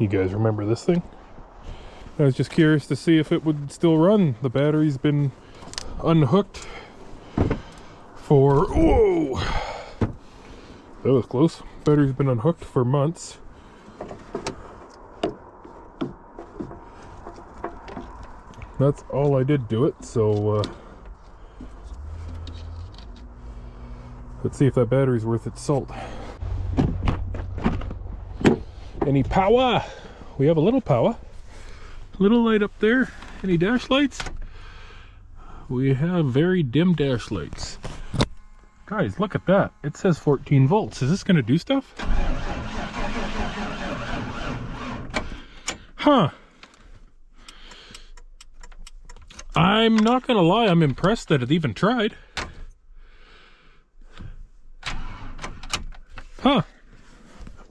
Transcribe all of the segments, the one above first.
You guys remember this thing? I was just curious to see if it would still run. The battery's been unhooked for... Whoa! That was close. Battery's been unhooked for months. That's all I did do it, so let's see if that battery's worth its salt. Any power? We have a little power. Little light up there. Any dash lights? We have very dim dash lights. Guys, look at that. It says 14 volts. Is this going to do stuff? Huh. I'm not going to lie. I'm impressed that it even tried. Huh.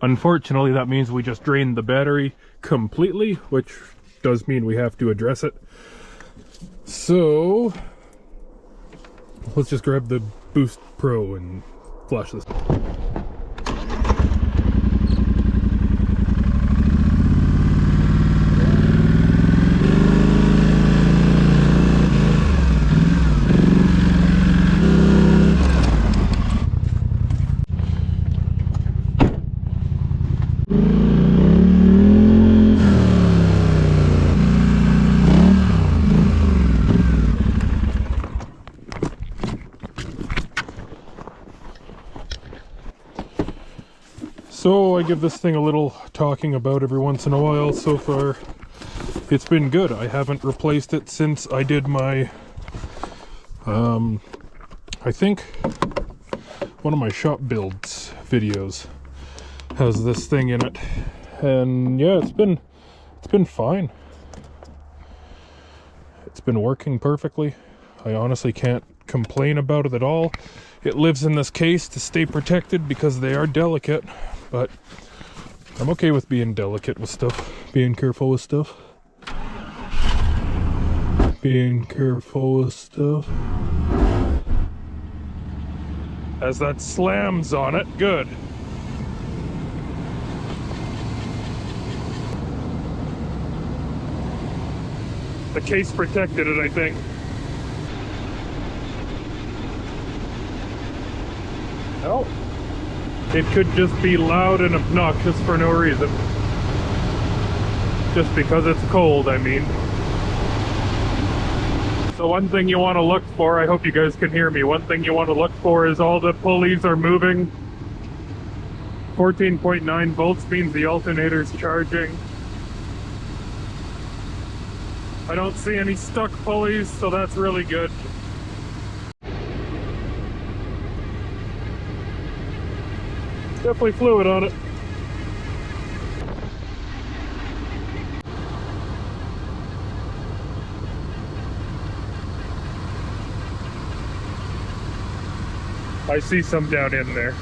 Unfortunately, that means we just drained the battery completely, which does mean we have to address it. So let's just grab the Boost Pro and flash this. So I give this thing a little talking about every once in a while. So far it's been good. I haven't replaced it since I did my I think one of my shop builds videos has this thing in it, and yeah, it's been fine. It's been working perfectly. I honestly can't complain about it at all. It lives in this case to stay protected because they are delicate. But I'm okay with being delicate with stuff, being careful with stuff. Being careful with stuff. As that slams on it, good. The case protected it, I think. Oh. It could just be loud and obnoxious for no reason. Just because it's cold, I mean. So one thing you want to look for, I hope you guys can hear me, one thing you want to look for is all the pulleys are moving. 14.9 volts means the alternator's charging. I don't see any stuck pulleys, so that's really good. Definitely fluid on it. I see some down in there.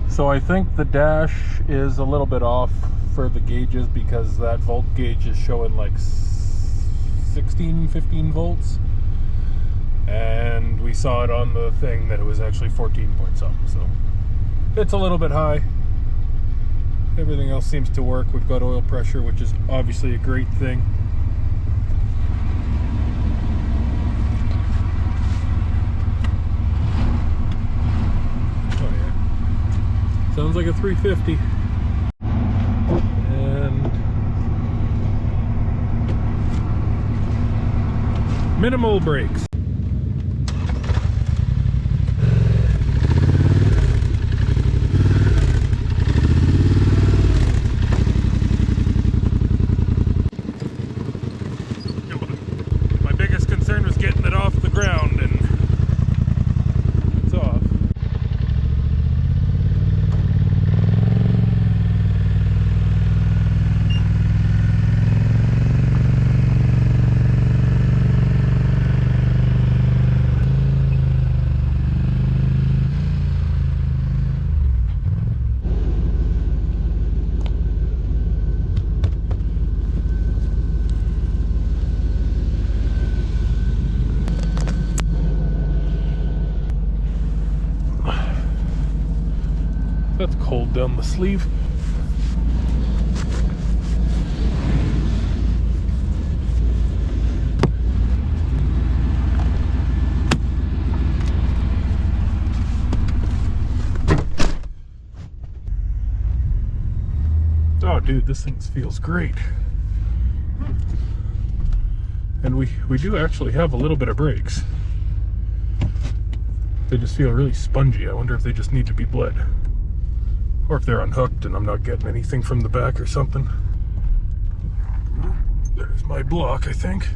So I think the dash is a little bit off for the gauges because that volt gauge is showing like 16, 15 volts. And we saw it on the thing that it was actually 14 point something, so it's a little bit high. Everything else seems to work. We've got oil pressure, which is obviously a great thing. Oh yeah, sounds like a 350. And minimal brakes. That's cold down the sleeve. Oh dude, this thing feels great. And we do actually have a little bit of brakes. They just feel really spongy. I wonder if they just need to be bled. Or if they're unhooked and I'm not getting anything from the back or something. There's my block, I think.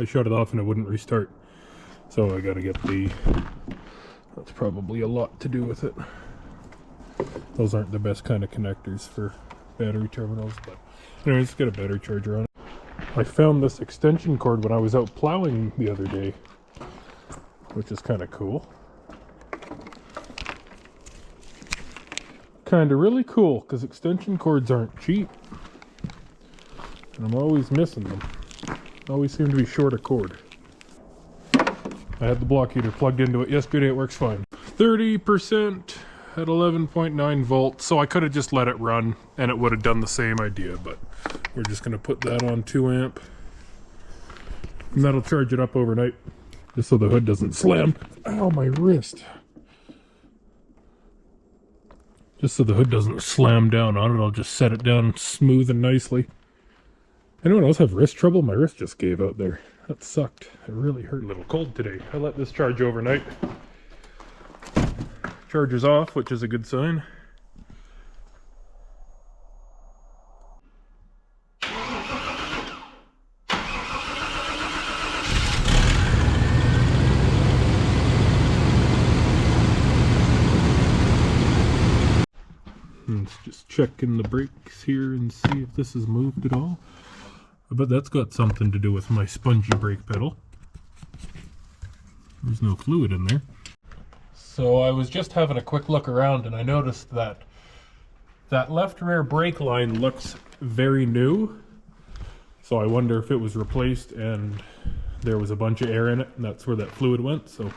I shut it off and it wouldn't restart. So I gotta get the... That's probably a lot to do with it. Those aren't the best kind of connectors for battery terminals, but anyways, let's get a battery charger on it. I found this extension cord when I was out plowing the other day, which is kind of cool. Kind of really cool, because extension cords aren't cheap. And I'm always missing them. Always seem to be short of cord. I had the block heater plugged into it yesterday, it works fine. 30% at 11.9 volts, so I could have just let it run and it would have done the same idea, but we're just going to put that on 2 amp. And that'll charge it up overnight, just so the hood doesn't slam. Ow, my wrist. Just so the hood doesn't slam down on it, I'll just set it down smooth and nicely. Anyone else have wrist trouble? My wrist just gave out there. That sucked. It really hurt. A little cold today. I let this charge overnight. Charger's off, which is a good sign. Let's just check in the brakes here and see if this has moved at all. I bet that's got something to do with my spongy brake pedal. There's no fluid in there. So I was just having a quick look around and I noticed that that left rear brake line looks very new. So I wonder if it was replaced and there was a bunch of air in it and that's where that fluid went. So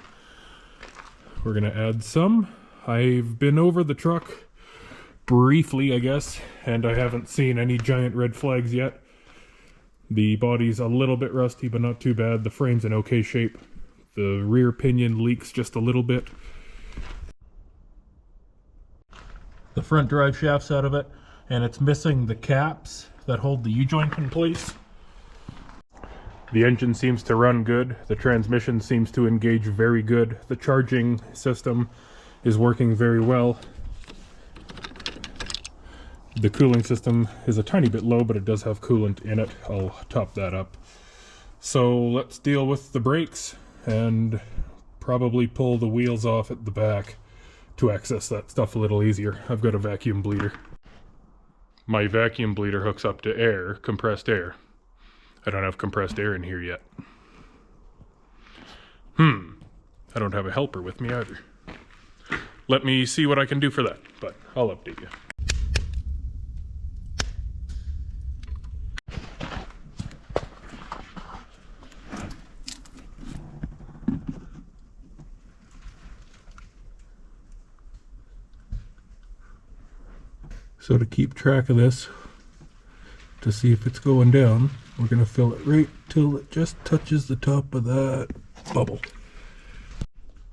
we're gonna add some. I've been over the truck briefly, I guess, and I haven't seen any giant red flags yet. The body's a little bit rusty, but not too bad. The frame's in okay shape. The rear pinion leaks just a little bit. The front drive shaft's out of it, and it's missing the caps that hold the U-joint in place. The engine seems to run good. The transmission seems to engage very good. The charging system is working very well. The cooling system is a tiny bit low, but it does have coolant in it. I'll top that up. So let's deal with the brakes and probably pull the wheels off at the back to access that stuff a little easier. I've got a vacuum bleeder. My vacuum bleeder hooks up to air, compressed air. I don't have compressed air in here yet. I don't have a helper with me either. Let me see what I can do for that, but I'll update you. So to keep track of this, to see if it's going down, we're going to fill it right till it just touches the top of that bubble.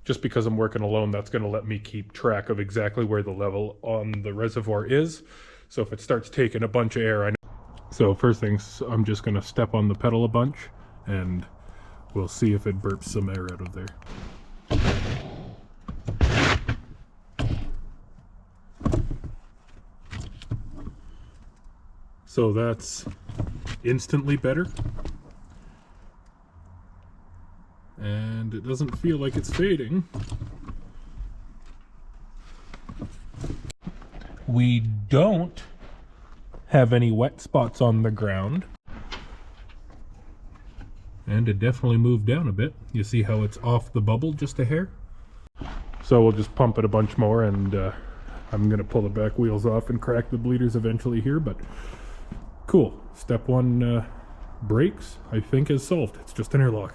Just because I'm working alone, that's going to let me keep track of exactly where the level on the reservoir is. So if it starts taking a bunch of air, I know. So first things, I'm just going to step on the pedal a bunch and we'll see if it burps some air out of there. So that's instantly better. And it doesn't feel like it's fading. We don't have any wet spots on the ground. And it definitely moved down a bit. You see how it's off the bubble just a hair? So we'll just pump it a bunch more and I'm gonna pull the back wheels off and crack the bleeders eventually here, but cool. Step one brakes, I think, is solved. It's just an airlock.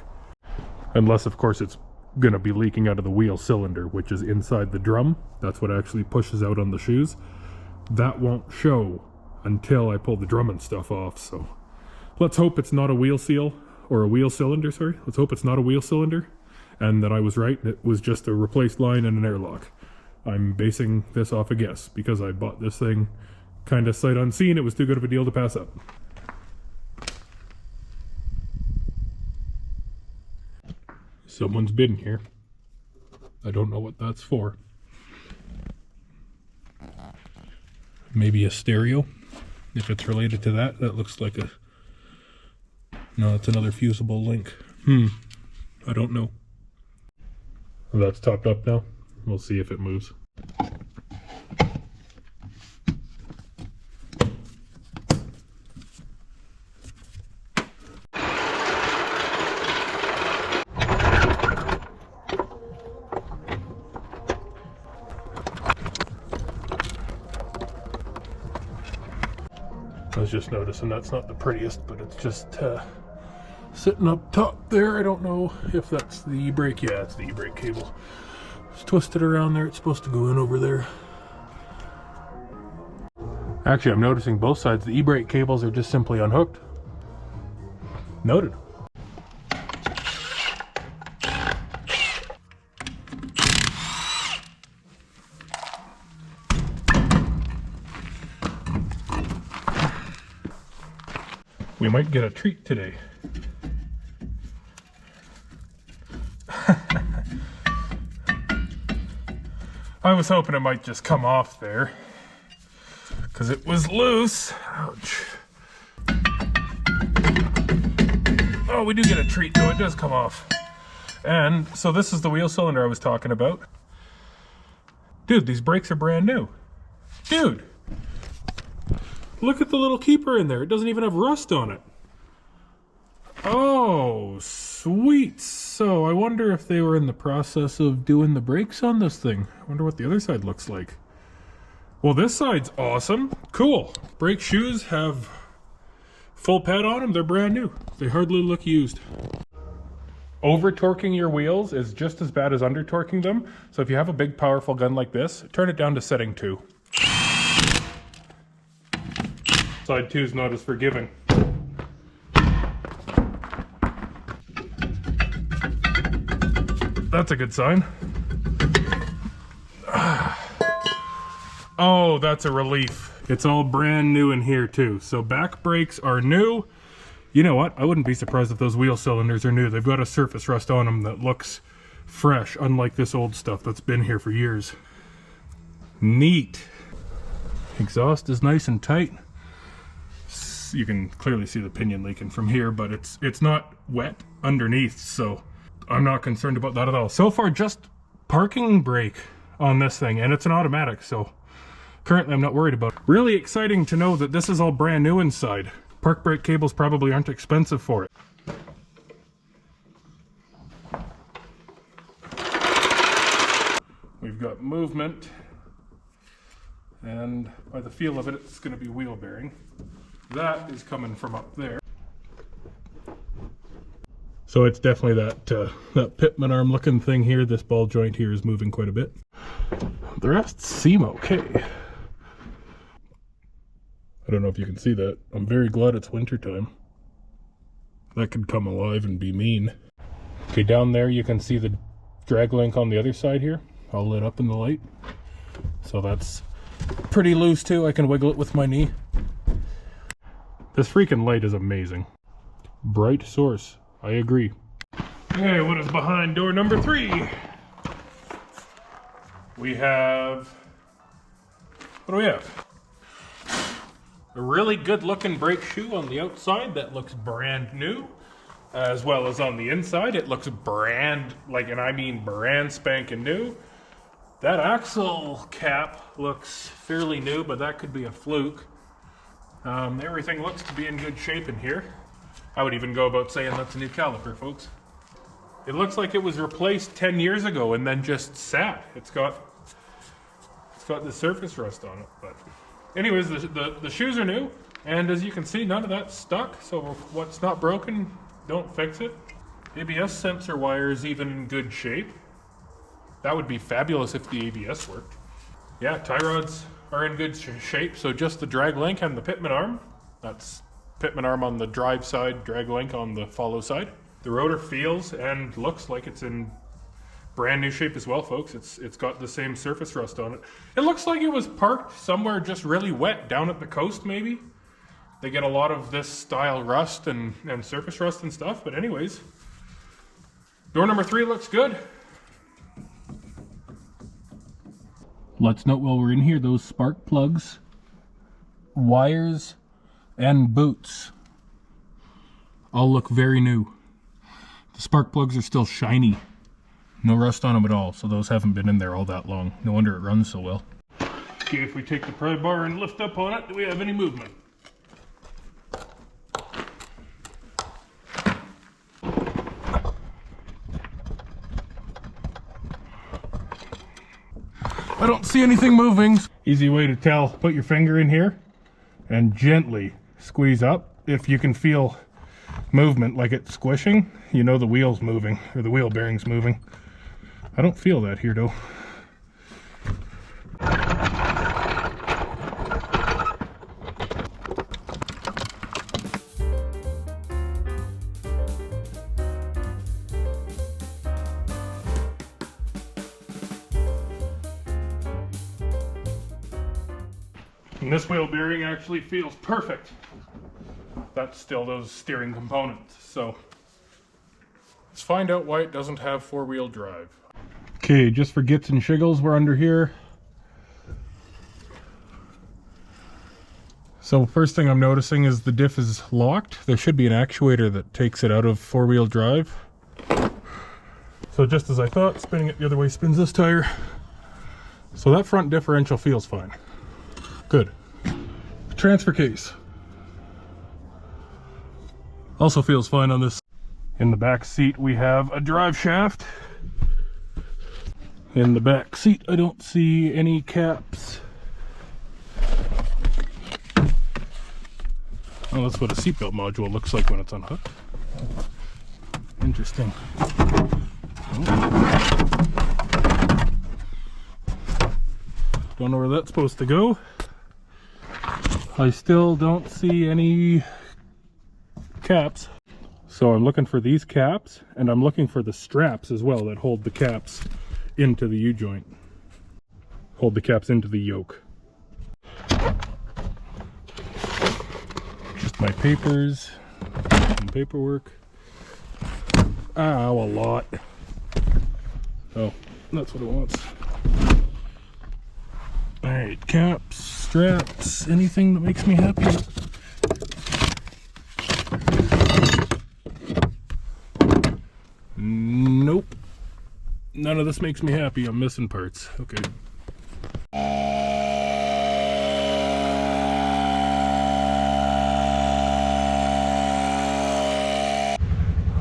Unless, of course, it's gonna be leaking out of the wheel cylinder, which is inside the drum. That's what actually pushes out on the shoes. That won't show until I pull the drum and stuff off, so let's hope it's not a wheel seal, or a wheel cylinder, sorry. Let's hope it's not a wheel cylinder, and that I was right, it was just a replaced line and an airlock. I'm basing this off a guess, because I bought this thing kind of sight unseen. It was too good of a deal to pass up. Someone's been here. I don't know what that's for. Maybe a stereo, if it's related to that. That looks like a... No, it's another fusible link. I don't know. That's topped up now. We'll see if it moves. I was just noticing that's not the prettiest, but it's just sitting up top there. I don't know if that's the e-brake. Yeah, it's the e-brake cable. It's twisted around there. It's supposed to go in over there. Actually, I'm noticing both sides. The e-brake cables are just simply unhooked. Noted. We might get a treat today. I was hoping it might just come off there, because it was loose. Ouch. Oh, we do get a treat though, it does come off. And so this is the wheel cylinder I was talking about. Dude, these brakes are brand new. Dude! Look at the little keeper in there. It doesn't even have rust on it. Oh, sweet. So I wonder if they were in the process of doing the brakes on this thing. I wonder what the other side looks like. Well, this side's awesome. Cool. Brake shoes have full pad on them. They're brand new. They hardly look used. Over torquing your wheels is just as bad as under torquing them. So if you have a big powerful gun like this, turn it down to setting 2. Side 2 is not as forgiving. That's a good sign. Oh, that's a relief. It's all brand new in here too. So back brakes are new. You know what? I wouldn't be surprised if those wheel cylinders are new. They've got a surface rust on them that looks fresh, unlike this old stuff that's been here for years. Neat. Exhaust is nice and tight. You can clearly see the pinion leaking from here, but it's not wet underneath, so I'm not concerned about that at all. So far, just parking brake on this thing, and it's an automatic, so currently I'm not worried about it. Really exciting to know that this is all brand new inside. Park brake cables probably aren't expensive for it. We've got movement, and by the feel of it, it's going to be wheel bearing. That is coming from up there. So it's definitely that Pitman arm looking thing here. This ball joint here is moving quite a bit. The rest seem okay. I don't know if you can see that. I'm very glad it's winter time. That could come alive and be mean. Okay, down there you can see the drag link on the other side here, all lit up in the light. So that's pretty loose too. I can wiggle it with my knee. This freaking light is amazing. Bright source. I agree. Okay, what is behind door number 3? We have... What do we have? A really good looking brake shoe on the outside that looks brand new. As well as on the inside, it looks brand, like, and I mean brand spanking new. That axle cap looks fairly new, but that could be a fluke. Everything looks to be in good shape in here. I would even go about saying that's a new caliper, folks. It looks like it was replaced 10 years ago and then just sat. It's got the surface rust on it. But anyways, the shoes are new. And as you can see, none of that's stuck, so what's not broken, don't fix it. ABS sensor wire is even in good shape. That would be fabulous if the ABS worked. Yeah, tie rods are in good shape, so just the drag link and the pitman arm. That's pitman arm on the drive side, drag link on the follow side. The rotor feels and looks like it's in brand new shape as well, folks. It's got the same surface rust on it. It looks like it was parked somewhere just really wet, down at the coast maybe. They get a lot of this style rust and surface rust and stuff, but anyways. Door number 3 looks good. Let's note while we're in here, those spark plugs, wires, and boots all look very new. The spark plugs are still shiny. No rust on them at all, so those haven't been in there all that long. No wonder it runs so well. Okay, if we take the pry bar and lift up on it, do we have any movement? I don't see anything moving. Easy way to tell, put your finger in here and gently squeeze up. If you can feel movement like it's squishing, you know the wheel's moving, or the wheel bearing's moving. I don't feel that here though. And this wheel bearing actually feels perfect. That's still those steering components. So let's find out why it doesn't have 4-wheel drive. Okay, just for gits and shiggles, we're under here. So first thing I'm noticing is the diff is locked. There should be an actuator that takes it out of 4-wheel drive. So just as I thought, spinning it the other way spins this tire. So that front differential feels fine. Good. Transfer case also feels fine on this. In the back seat we have a drive shaft. In the back seat I don't see any caps. Oh, that's what a seatbelt module looks like when it's unhooked. Interesting. Don't know where that's supposed to go. I still don't see any caps. So I'm looking for these caps, and I'm looking for the straps as well that hold the caps into the U-joint. Hold the caps into the yoke. Just my papers and paperwork. Ow, a lot. Oh, that's what it wants. Alright, caps, straps, anything that makes me happy. Nope. None of this makes me happy. I'm missing parts. Okay.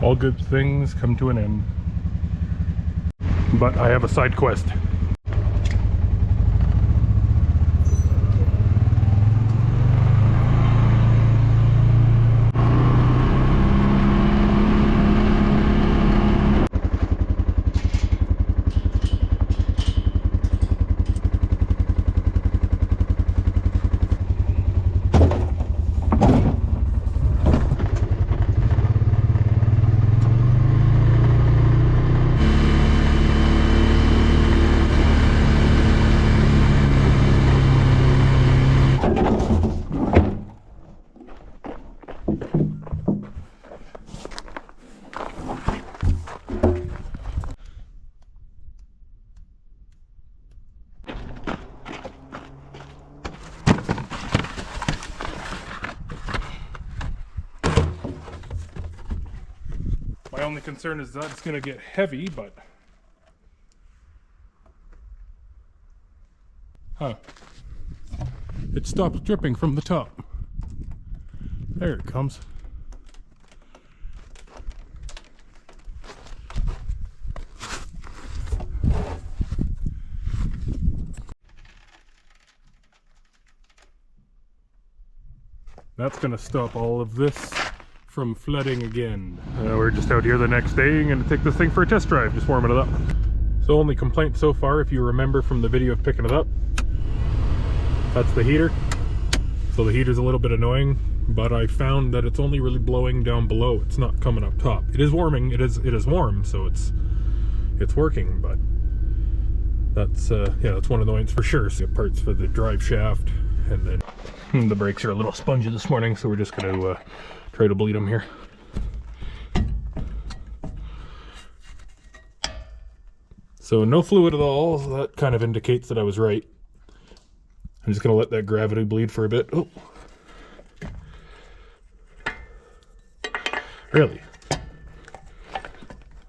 All good things come to an end. But I have a side quest. My only concern is that it's going to get heavy, but... Huh. It stopped dripping from the top. There it comes. That's going to stop all of this from flooding again. We're just out here the next day and going to take this thing for a test drive, just warming it up. So only complaint so far, if you remember from the video of picking it up, that's the heater. So the heater's a little bit annoying, but I found that it's only really blowing down below. It's not coming up top. It is warming, it is warm, so it's working, but that's yeah, that's one annoyance for sure. So parts for the drive shaft, and then the brakes are a little spongy this morning, so we're just going to try to bleed them here. So no fluid at all. That kind of indicates that I was right. I'm just going to let that gravity bleed for a bit. Oh, really?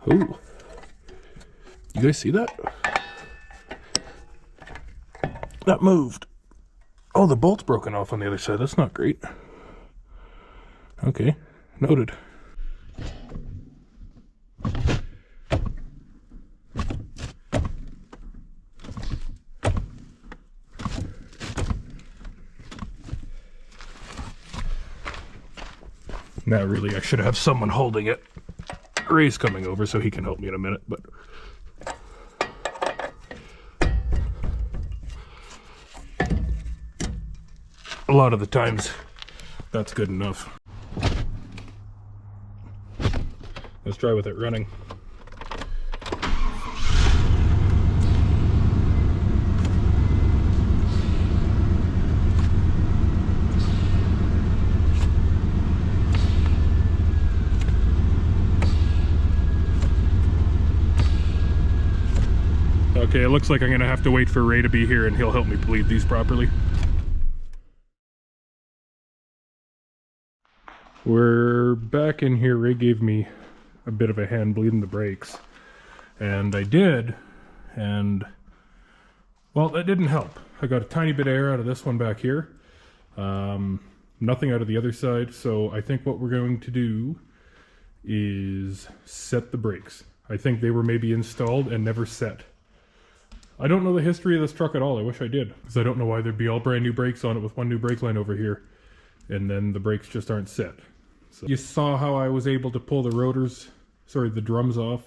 Oh, you guys see that? That moved. Oh, the bolt's broken off on the other side. That's not great. Okay, noted. Now really I should have someone holding it. Ray's coming over so he can help me in a minute, but a lot of the times that's good enough. Let's try with it running. Okay, it looks like I'm gonna have to wait for Ray to be here and he'll help me bleed these properly. We're back in here. Ray gave me a bit of a hand bleeding the brakes, and I did, and well, that didn't help. I got a tiny bit of air out of this one back here, nothing out of the other side. So I think what we're going to do is set the brakes. I think they were maybe installed and never set. I don't know the history of this truck at all. I wish I did, because I don't know why there'd be all brand new brakes on it with one new brake line over here, and then the brakes just aren't set. So you saw how I was able to pull the the drums off,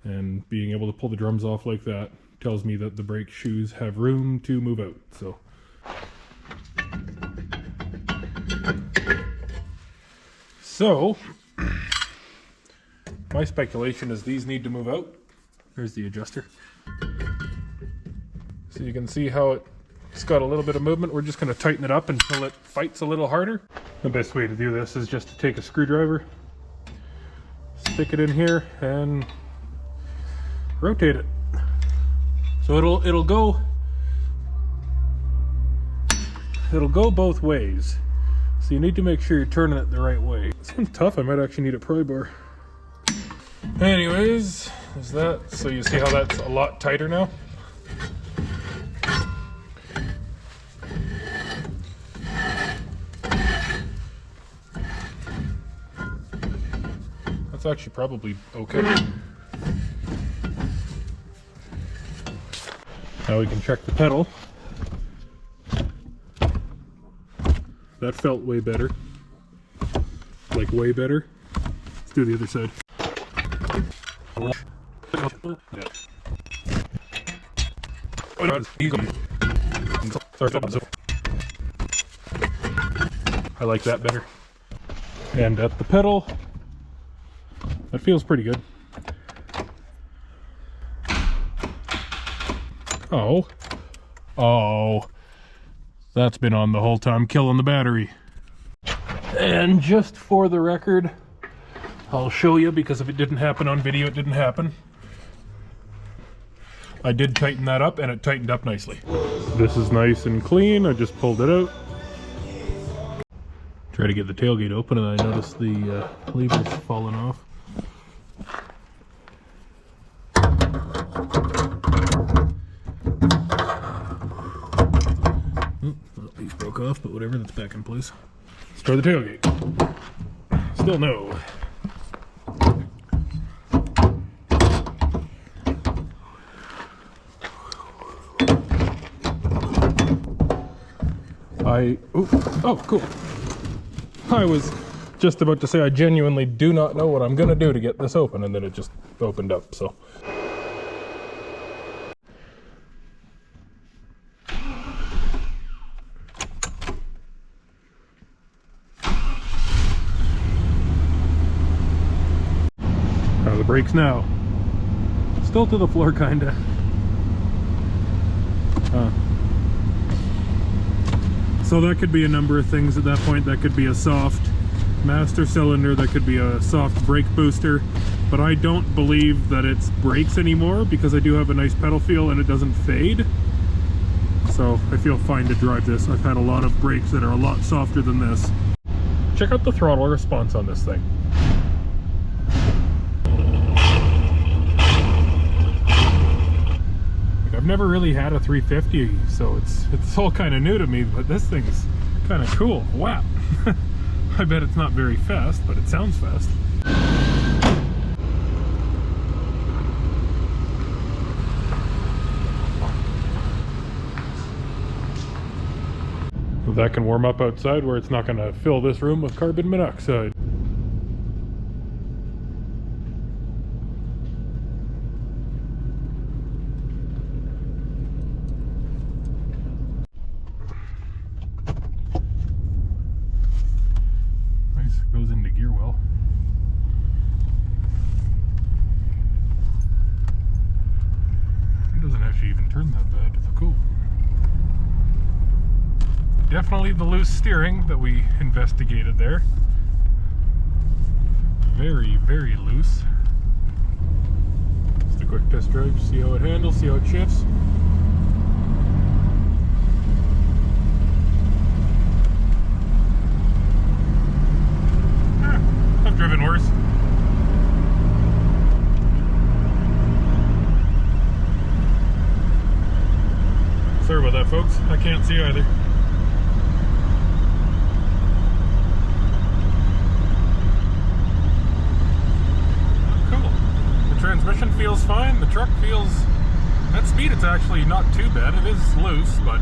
and being able to pull the drums off like that tells me that the brake shoes have room to move out. So my speculation is these need to move out. There's the adjuster. So you can see how it's got a little bit of movement. We're just going to tighten it up until it fights a little harder. The best way to do this is just to take a screwdriver, stick it in here, and rotate it. So it'll go both ways. So you need to make sure you're turning it the right way. This one's tough. I might actually need a pry bar. Anyways, there's that. So you see how that's a lot tighter now? That's actually probably okay. Now we can check the pedal. That felt way better. Like way better. Let's do the other side. I like that better. And at the pedal, that feels pretty good. Oh, that's been on the whole time, killing the battery. And just for the record, I'll show you, because if it didn't happen on video, it didn't happen. I did tighten that up, and it tightened up nicely. This is nice and clean. I just pulled it out. Try to get the tailgate open, and I noticed the lever's falling off. That piece broke off, but whatever, that's back in place. Let's try the tailgate. Still no. Oh, cool. I was just about to say I genuinely do not know what I'm gonna do to get this open, and then it just opened up, so. How are the brakes now? Still to the floor, kinda. So that could be a number of things at that point. That could be a soft master cylinder, that could be a soft brake booster, but I don't believe that it's brakes anymore because I do have a nice pedal feel and it doesn't fade. So I feel fine to drive this. I've had a lot of brakes that are a lot softer than this. Check out the throttle response on this thing. I've never really had a 350, so it's all kind of new to me, but this thing's kind of cool. Wow. I bet it's not very fast, but it sounds fast. That can warm up outside where it's not going to fill this room with carbon monoxide. Goes into gear well. It doesn't actually even turn that bad. It's cool. Definitely the loose steering that we investigated there. Very, very loose. Just a quick test drive, see how it handles, see how it shifts. I've driven worse. Sorry about that, folks. I can't see either. Cool. The transmission feels fine. The truck feels... At speed, it's actually not too bad. It is loose, but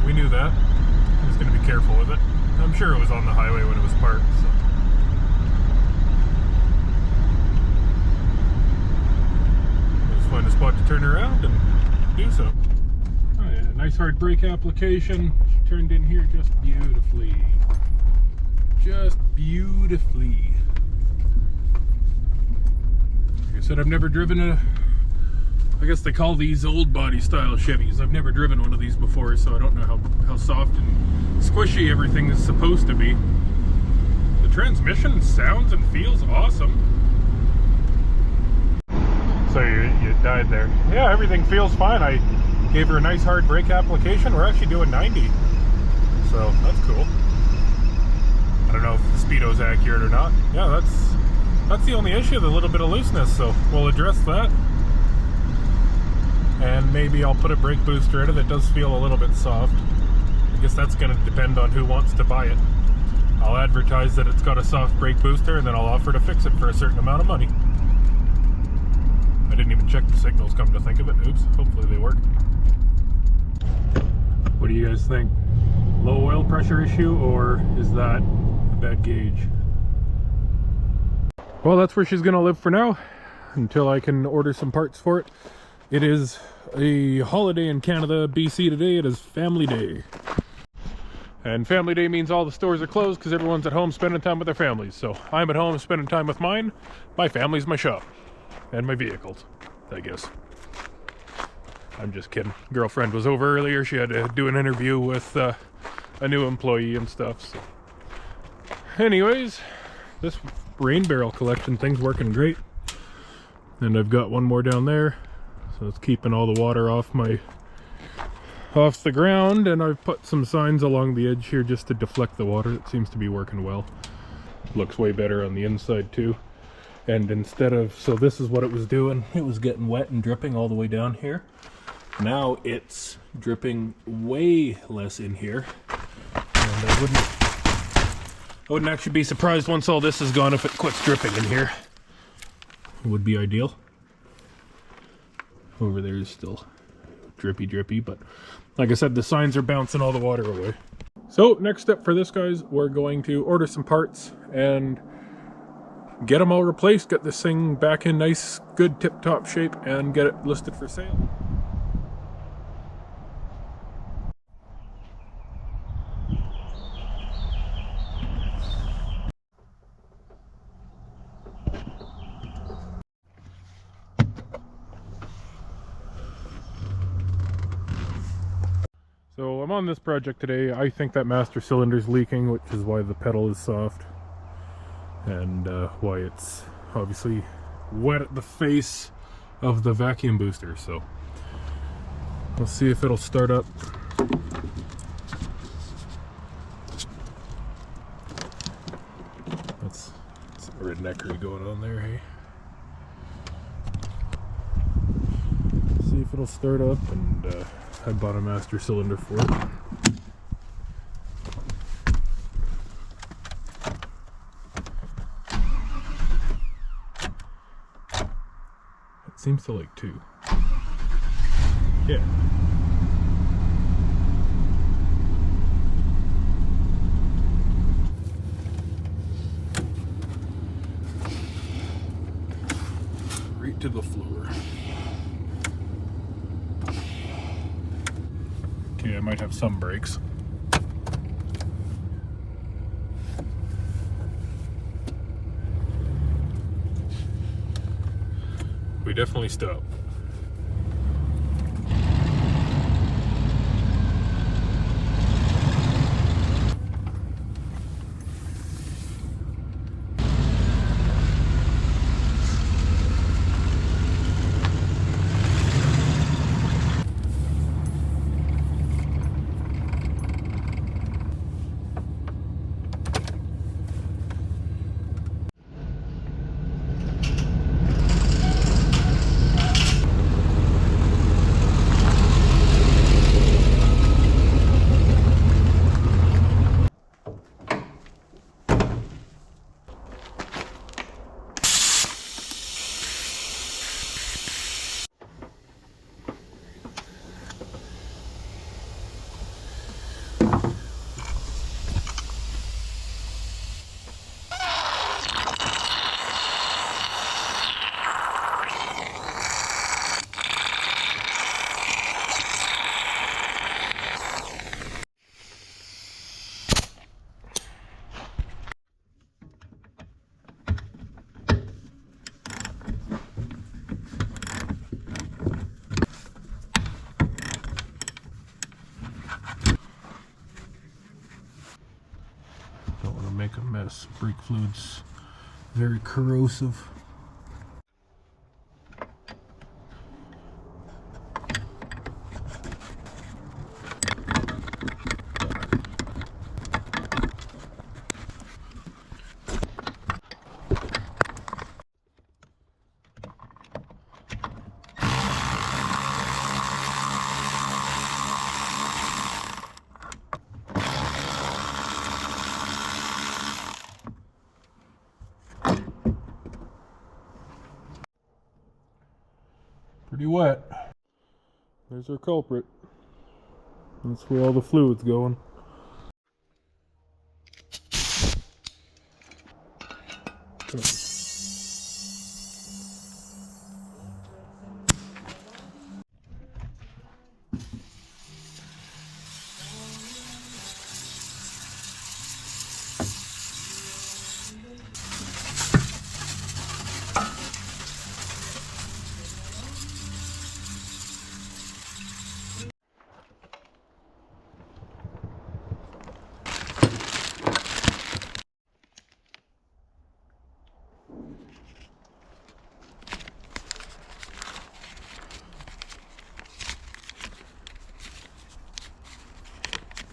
we knew that. I was going to be careful with it. I'm sure it was on the highway when it was parked, so. Find a spot to turn around and do so. Oh, yeah, nice hard brake application. She turned in here just beautifully. Just beautifully. Like I said, I've never driven a... I guess they call these old body style Chevys. I've never driven one of these before, so I don't know how soft and squishy everything is supposed to be. The transmission sounds and feels awesome. So you died there. Yeah, everything feels fine. I gave her a nice hard brake application. We're actually doing 90. So that's cool. I don't know if the speedo's accurate or not. Yeah, that's the only issue, the little bit of looseness. So we'll address that. And maybe I'll put a brake booster in it that does feel a little bit soft. I guess that's going to depend on who wants to buy it. I'll advertise that it's got a soft brake booster and then I'll offer to fix it for a certain amount of money. I didn't even check the signals, come to think of it. Oops, hopefully they work. What do you guys think? Low oil pressure issue, or is that a bad gauge? Well, that's where she's gonna live for now, until I can order some parts for it. It is a holiday in Canada, BC today. It is Family Day. And Family Day means all the stores are closed because everyone's at home spending time with their families. So I'm at home spending time with mine. My family's my shop. And my vehicles, I guess. I'm just kidding. Girlfriend was over earlier. She had to do an interview with a new employee and stuff. So. Anyways, this rain barrel collection thing's working great. And I've got one more down there. So it's keeping all the water off the ground. And I've put some signs along the edge here just to deflect the water. It seems to be working well. Looks way better on the inside too. And instead of, so this is what it was doing. It was getting wet and dripping all the way down here. Now it's dripping way less in here. And I wouldn't actually be surprised once all this is gone if it quits dripping in here. It would be ideal. Over there is still drippy, but like I said, the signs are bouncing all the water away. So next step for this, guys, we're going to order some parts and get them all replaced, get this thing back in nice, good tip-top shape, and get it listed for sale. So I'm on this project today. I think that master cylinder is leaking, which is why the pedal is soft, and why it's obviously wet at the face of the vacuum booster. So we'll see if it'll start up. That's some redneckery going on there, hey? See if it'll start up, and I bought a master cylinder for it. It seems to like 2. Yeah. Right to the floor. Okay, I might have some brakes. We definitely stop. Don't want to make a mess. Brake fluid's very corrosive. Pretty wet. There's our culprit. That's where all the fluid's going.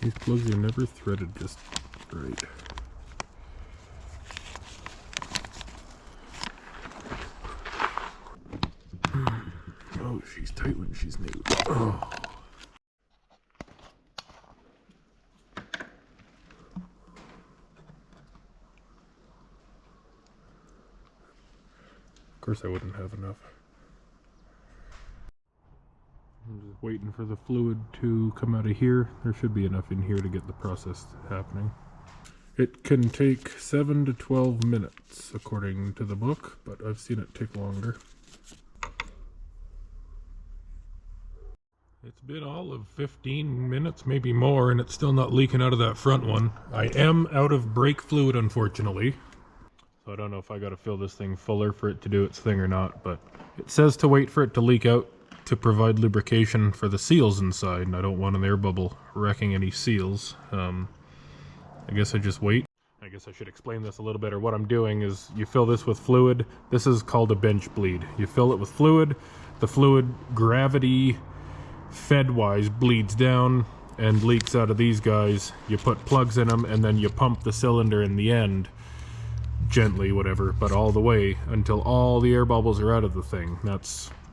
These plugs are never threaded just right. Oh, she's tight when she's new. Oh. Of course I wouldn't have enough. I'm just waiting for the fluid to come out of here. There should be enough in here to get the process happening. It can take 7 to 12 minutes according to the book, but I've seen it take longer. It's been all of 15 minutes, maybe more, and it's still not leaking out of that front one. I am out of brake fluid, unfortunately. So I don't know if I gotta fill this thing fuller for it to do its thing or not, but it says to wait for it to leak out to provide lubrication for the seals inside, and I don't want an air bubble wrecking any seals. I guess I just wait. I guess I should explain this a little bit, or what I'm doing is you fill this with fluid. This is called a bench bleed. You fill it with fluid, the fluid gravity fed-wise bleeds down and leaks out of these guys. You put plugs in them and then you pump the cylinder in the end, gently, whatever, but all the way until all the air bubbles are out of the thing.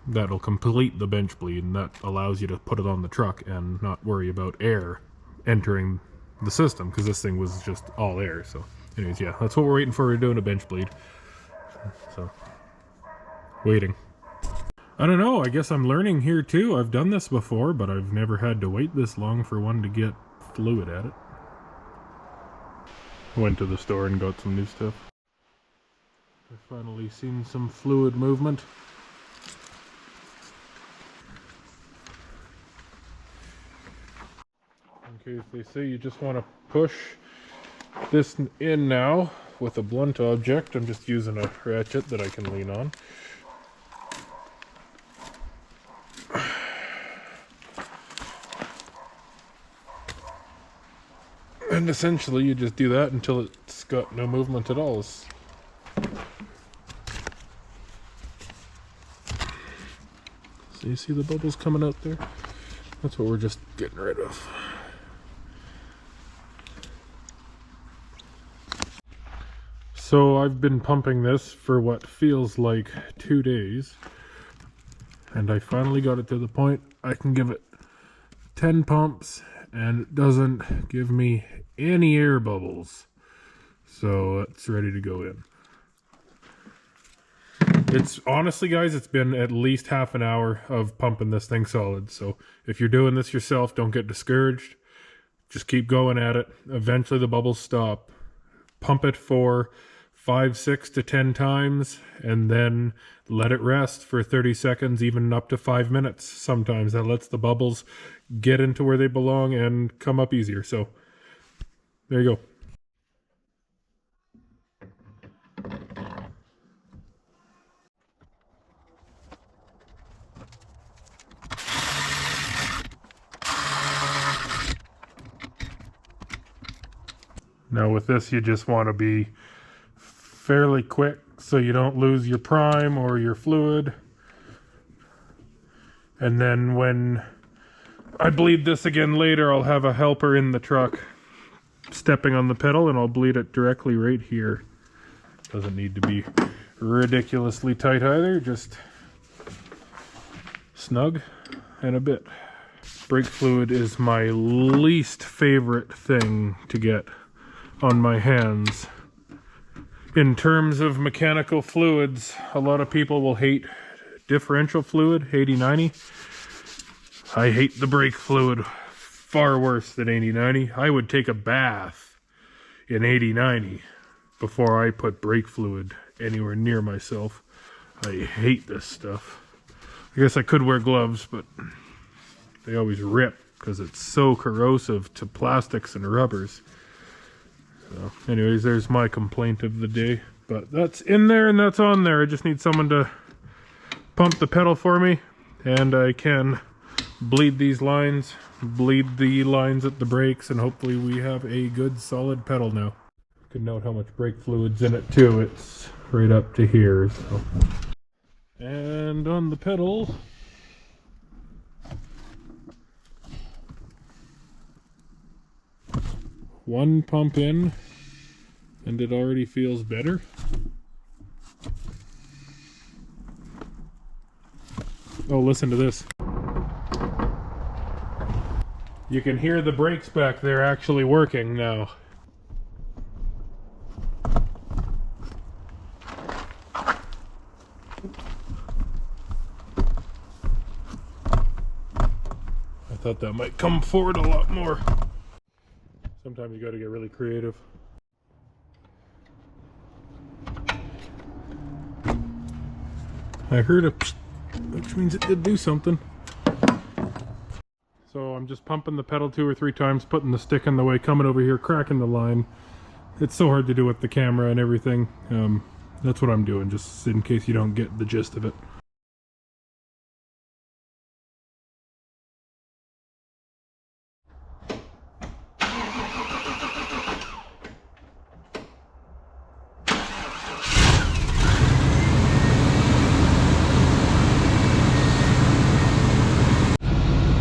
That'll complete the bench bleed, and that allows you to put it on the truck and not worry about air entering the system, because this thing was just all air. So anyways, yeah, that's what we're waiting for. We're doing a bench bleed, so waiting. I don't know, I guess I'm learning here too. I've done this before, but I've never had to wait this long for one to get fluid at it. Went to the store and got some new stuff. I've finally seen some fluid movement. Okay, if they say you just want to push this in now with a blunt object, I'm just using a ratchet that I can lean on. And essentially you just do that until it's got no movement at all. So you see the bubbles coming out there? That's what we're just getting rid of. So I've been pumping this for what feels like 2 days, and I finally got it to the point I can give it 10 pumps and it doesn't give me any air bubbles. So it's ready to go in. It's honestly, guys, it's been at least half an hour of pumping this thing solid. So if you're doing this yourself, don't get discouraged. Just keep going at it. Eventually the bubbles stop. Pump it for 5, 6 to 10 times, and then let it rest for 30 seconds, even up to 5 minutes. Sometimes that lets the bubbles get into where they belong and come up easier. So there you go. Now with this, you just want to be fairly quick so you don't lose your prime or your fluid. And then when I bleed this again later, I'll have a helper in the truck stepping on the pedal, and I'll bleed it directly right here. Doesn't need to be ridiculously tight either, just snug and a bit. Brake fluid is my least favorite thing to get on my hands. In terms of mechanical fluids, a lot of people will hate differential fluid, 80-90. I hate the brake fluid far worse than 80-90. I would take a bath in 80-90 before I put brake fluid anywhere near myself. I hate this stuff. I guess I could wear gloves, but they always rip because it's so corrosive to plastics and rubbers. So anyways, there's my complaint of the day. But that's in there and that's on there. I just need someone to pump the pedal for me, and I can bleed these lines, bleed the lines at the brakes, and hopefully we have a good solid pedal now. You can note how much brake fluid's in it too. It's right up to here. So. And on the pedal, one pump in, and it already feels better. Oh, listen to this. You can hear the brakes back there actually working now. thought that might come forward a lot more. Sometimes you gotta get really creative. I heard a psst, which means it did do something. So I'm just pumping the pedal 2 or 3 times, putting the stick in the way, coming over here, cracking the line. It's so hard to do with the camera and everything. That's what I'm doing, just in case you don't get the gist of it.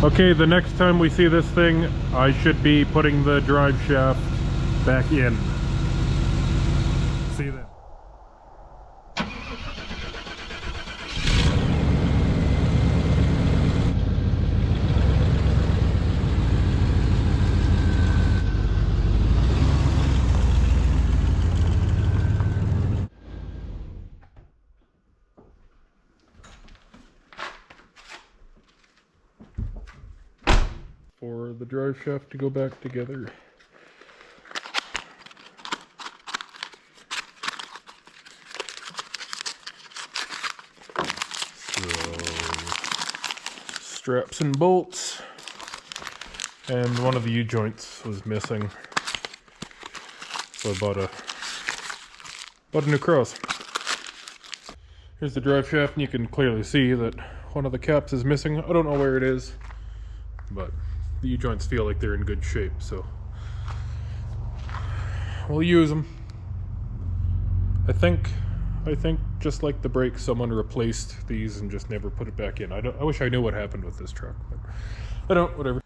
Okay, the next time we see this thing, I should be putting the drive shaft back in. See you then. For the drive shaft to go back together. So, straps and bolts, and one of the U-joints was missing, so I bought a new cross. Here's the drive shaft, and you can clearly see that one of the caps is missing. I don't know where it is, but the U-joints feel like they're in good shape, so we'll use them. I think just like the brakes, someone replaced these and just never put it back in. I wish I knew what happened with this truck, but I don't. Whatever.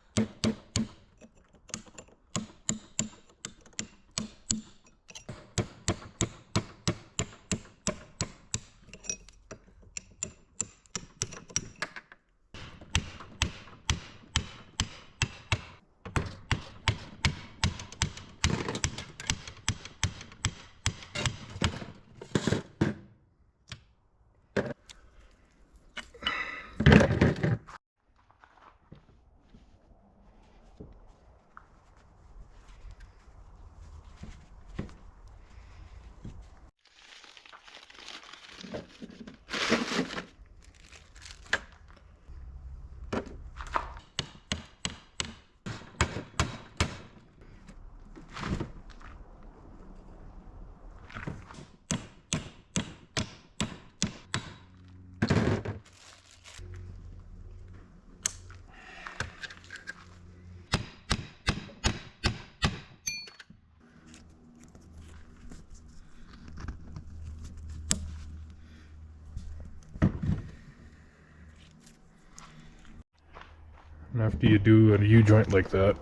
And after you do a U-joint like that,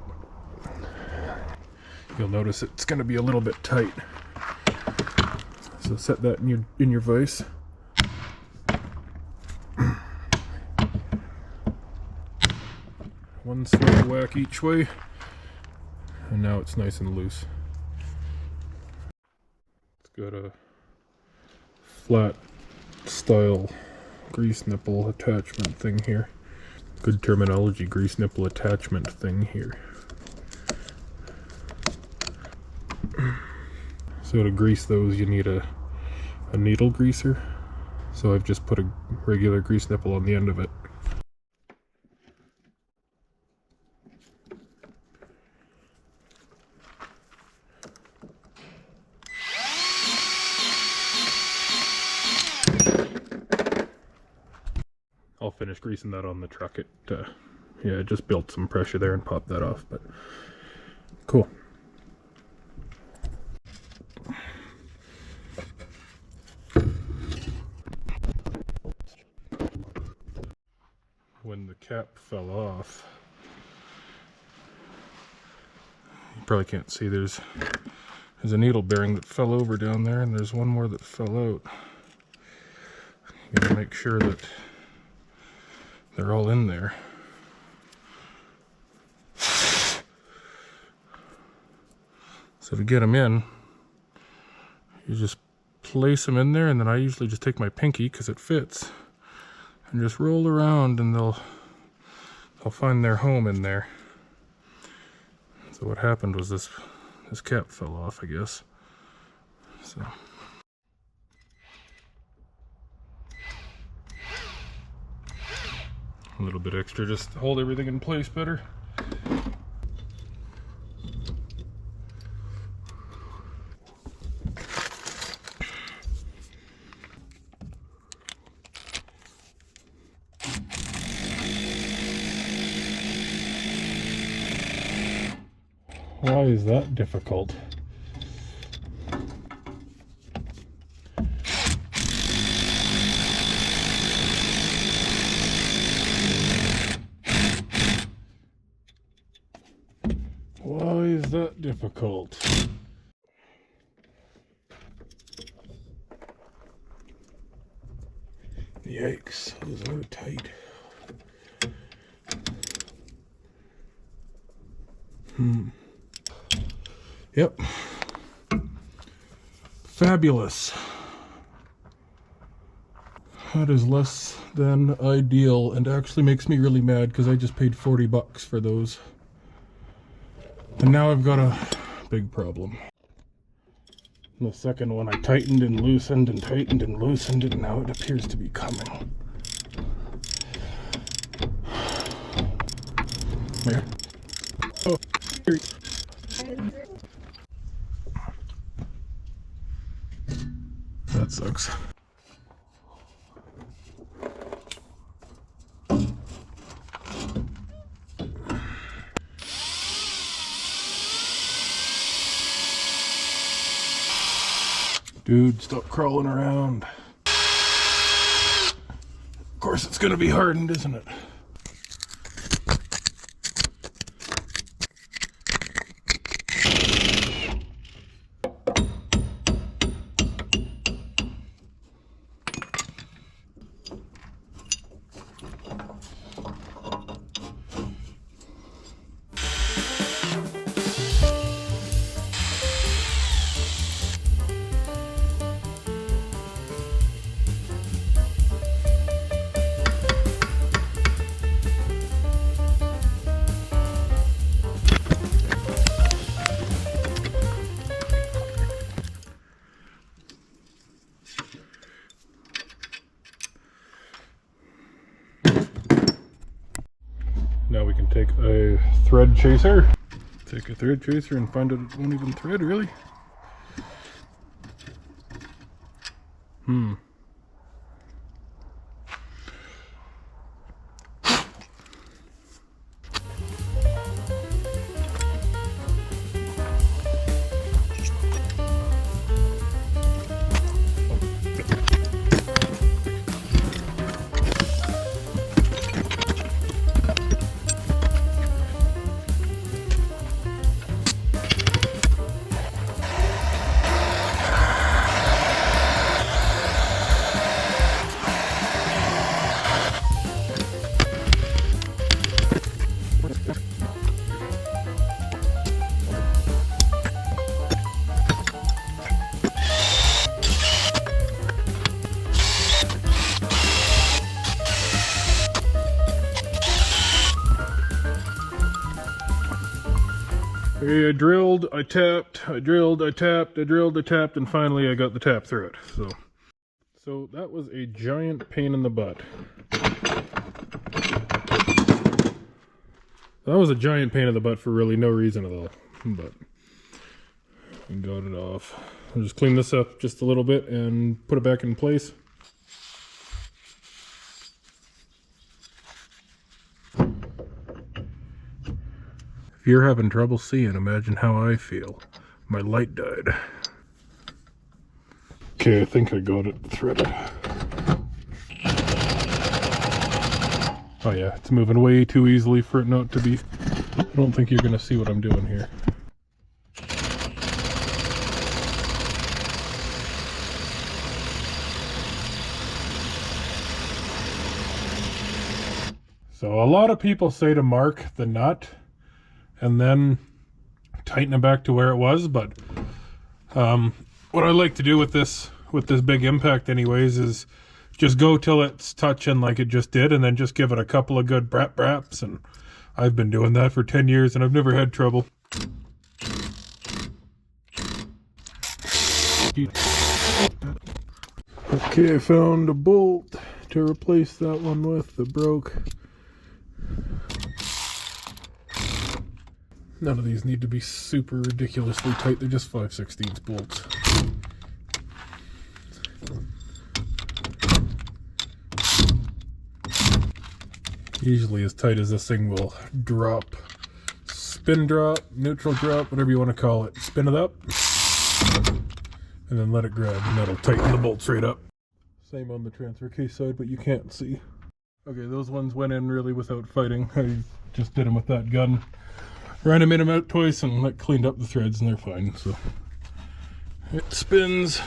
you'll notice it's going to be a little bit tight. So set that in your vise. One slow whack each way, and now it's nice and loose. It's got a flat style grease nipple attachment thing here. Good terminology, grease nipple attachment thing here. So to grease those you need a needle greaser. So I've just put a regular grease nipple on the end of it. I'll finish greasing that on the truck. Yeah, it just built some pressure there and popped that off, but cool. When the cap fell off, you probably can't see, there's a needle bearing that fell over down there, and there's one more that fell out. You gotta make sure that they're all in there. So to get them in, you just place them in there, and then I usually just take my pinky, because it fits, and just roll around, and they'll I'll find their home in there. So what happened was this cap fell off, I guess. So. A little bit extra just to hold everything in place better. Why is that difficult? Why is that difficult? Yikes, those are tight. Yep. Fabulous. That is less than ideal and actually makes me really mad because I just paid $40 for those. And now I've got a big problem. The second one I tightened and loosened and tightened and loosened, and now it appears to be coming. Where? Oh, here. That sucks. Dude, stop crawling around. Of course it's gonna be hardened, isn't it? Now we can take a thread chaser. Take a thread chaser and find out it won't even thread, really? Okay, I drilled, I tapped, I drilled, I tapped, I drilled, I tapped, and finally I got the tap through it. So that was a giant pain in the butt. That was a giant pain in the butt for really no reason at all, but I got it off. I'll just clean this up just a little bit and put it back in place. If you're having trouble seeing, imagine how I feel. My light died. Okay, I think I got it threaded. Oh yeah, it's moving way too easily for it not to be. I don't think you're gonna see what I'm doing here. So a lot of people say to mark the nut and then tighten it back to where it was, but what I like to do with this big impact anyways is Just go till it's touching like it just did, and then just give it a couple of good braps, and I've been doing that for 10 years and I've never had trouble. Okay, I found a bolt to replace that one with that broke. None of these need to be super ridiculously tight, they're just 5/16 bolts. Usually as tight as this thing will drop. Spin drop, neutral drop, whatever you want to call it. Spin it up, and then let it grab, and that'll tighten the bolts right up. Same on the transfer case side, but you can't see. Okay, those ones went in really without fighting. I just did them with that gun. Ran them in and out twice and cleaned up the threads, and they're fine. So it spins.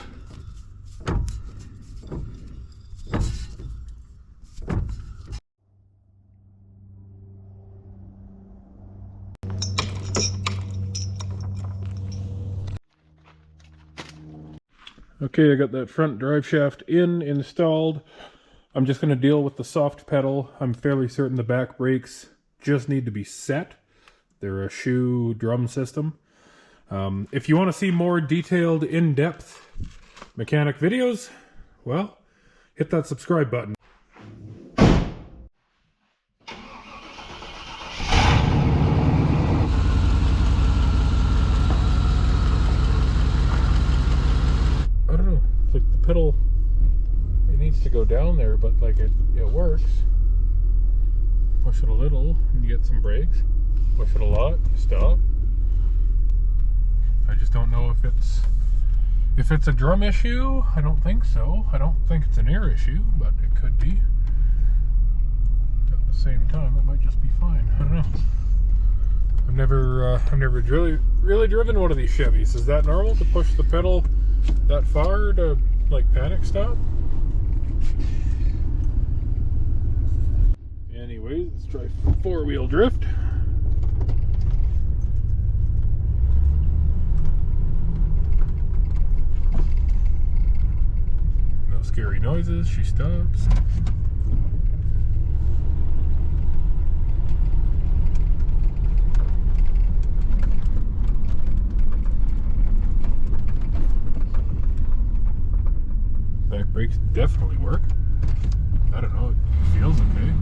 Okay, I got that front drive shaft installed. I'm just going to deal with the soft pedal. I'm fairly certain the back brakes just need to be set. They're a shoe drum system. If you want to see more detailed, in-depth mechanic videos, well, hit that subscribe button. I don't know, like the pedal, it needs to go down there, but like it works. Push it a little and you get some brakes. Push it a lot, you stop. I just don't know if it's a drum issue. I don't think so. I don't think it's an air issue, but it could be. At the same time, it might just be fine. I don't know. I've never really driven one of these Chevys. Is that normal to push the pedal that far to like panic stop? Anyways, let's try four-wheel drift. No scary noises. She stops. Back brakes definitely work. I don't know, it feels okay.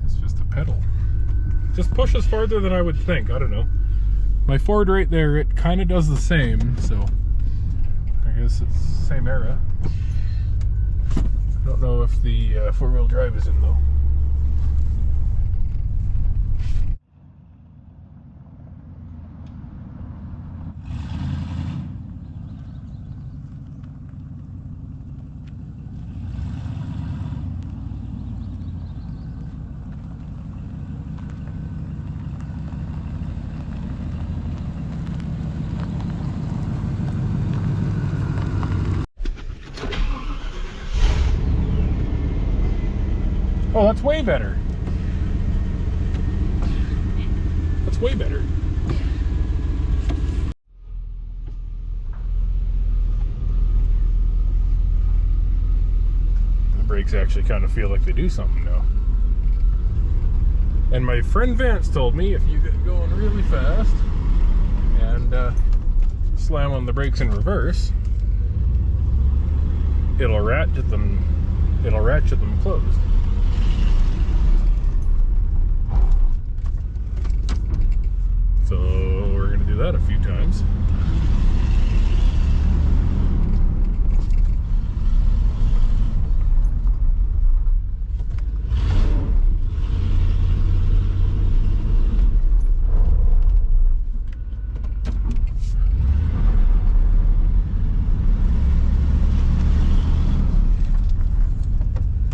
It's just a pedal. Just pushes farther than I would think, I don't know. My Ford right there, it kind of does the same, so I guess it's the same era. I don't know if the four-wheel drive is in though. Oh, that's way better. That's way better. The brakes actually kind of feel like they do something now. And my friend Vance told me if you get going really fast and slam on the brakes in reverse, it'll ratchet them closed. So we're going to do that a few times.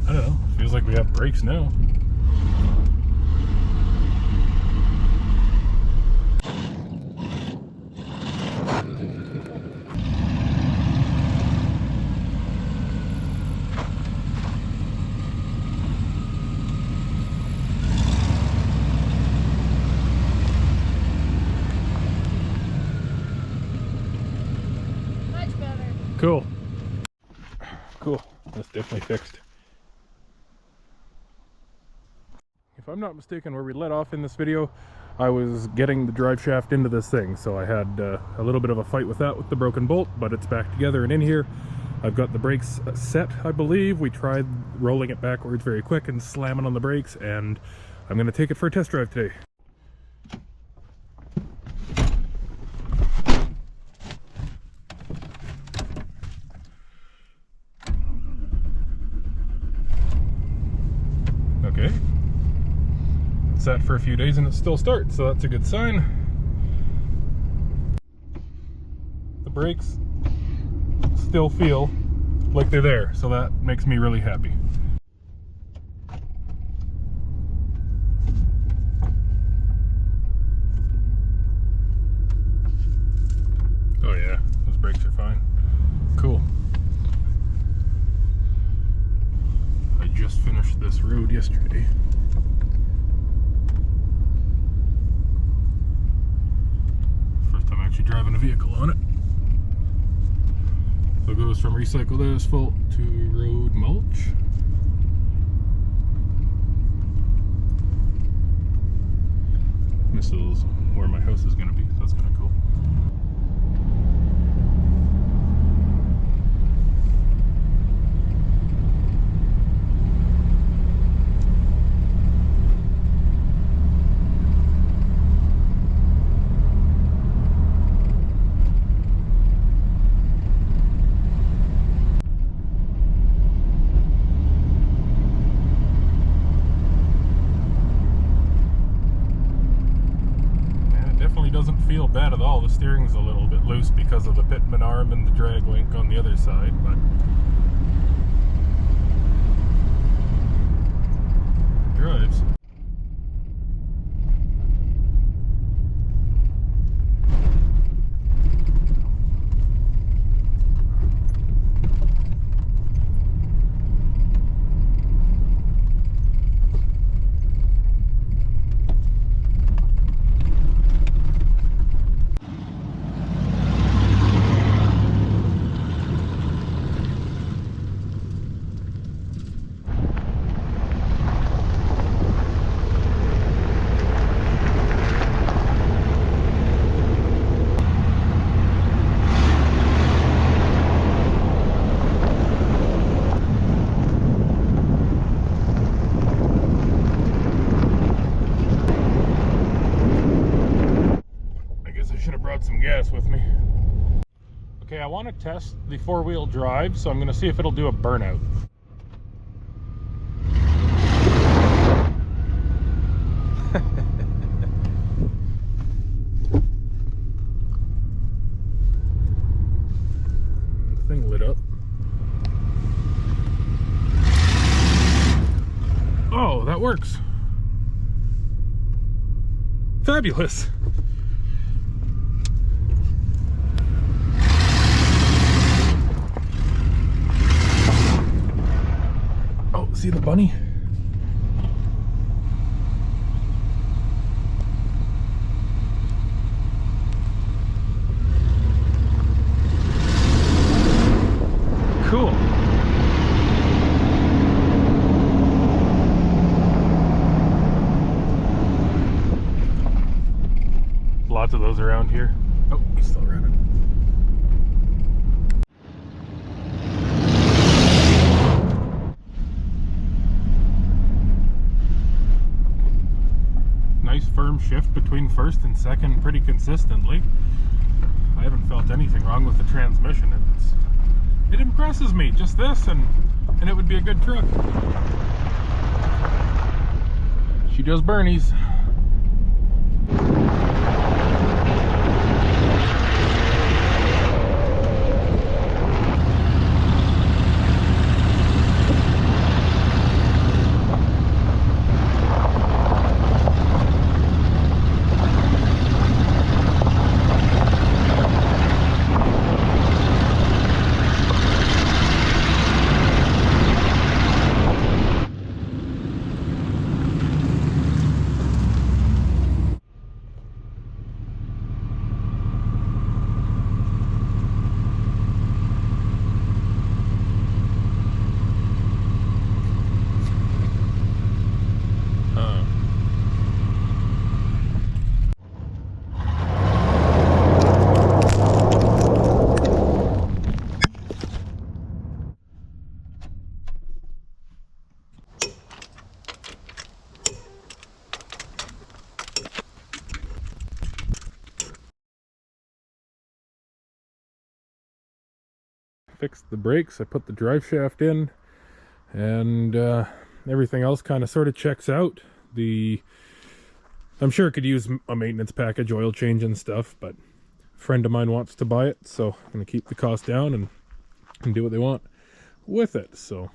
I don't know, feels like we have brakes now. Cool. cool. That's definitely fixed. If I'm not mistaken, where we let off in this video, I was getting the drive shaft into this thing, so I had a little bit of a fight with that with the broken bolt, but it's back together and in here. I've got the brakes set, I believe. We tried rolling it backwards very quick and slamming on the brakes, and I'm going to take it for a test drive today. Okay. Set for a few days and it still starts, so that's a good sign. The brakes still feel like they're there, so that makes me really happy. Oh yeah, those brakes are fine. Cool. I just finished this road yesterday. First time actually driving a vehicle on it. So it goes from recycled asphalt to road mulch. This is where my house is going to be. That's kind of cool. Doesn't feel bad at all. The steering's a little bit loose because of the pitman arm and the drag link on the other side, but it drives. Some gas with me. Okay, I want to test the four-wheel drive, so I'm going to see if it'll do a burnout. Thing lit up. Oh, that works. Fabulous. See the bunny? Cool. Lots of those around here. Oh, he's still running. Nice firm shift between first and second pretty consistently. I haven't felt anything wrong with the transmission. It impresses me, just this, and it would be a good truck. She does Bernie's. fixed the brakes, I put the drive shaft in, and everything else kind of sort of checks out. I'm sure it could use a maintenance package, oil change and stuff, but a friend of mine wants to buy it, so I'm going to keep the cost down and do what they want with it. So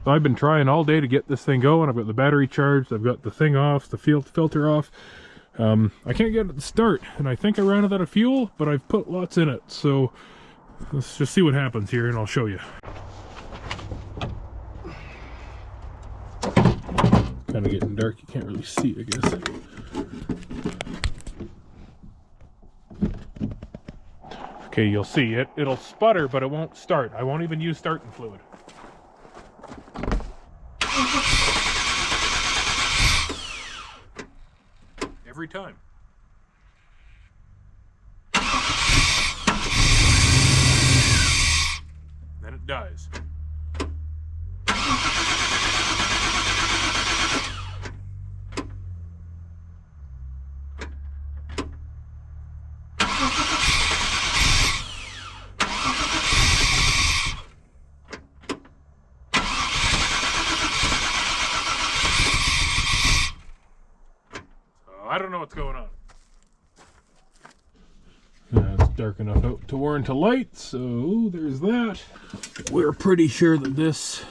I've been trying all day to get this thing going. I've got the battery charged, I've got the thing off, the filter off. I can't get it to start, and I think I ran out of fuel, but I've put lots in it, so let's just see what happens here and I'll show you. Kind of getting dark, you can't really see, I guess. Okay, you'll see it. It'll sputter, but it won't start. I won't even use starting fluid. Every time. Then it dies. I don't know what's going on. It's dark enough out to warrant a light, so there's that. We're pretty sure that this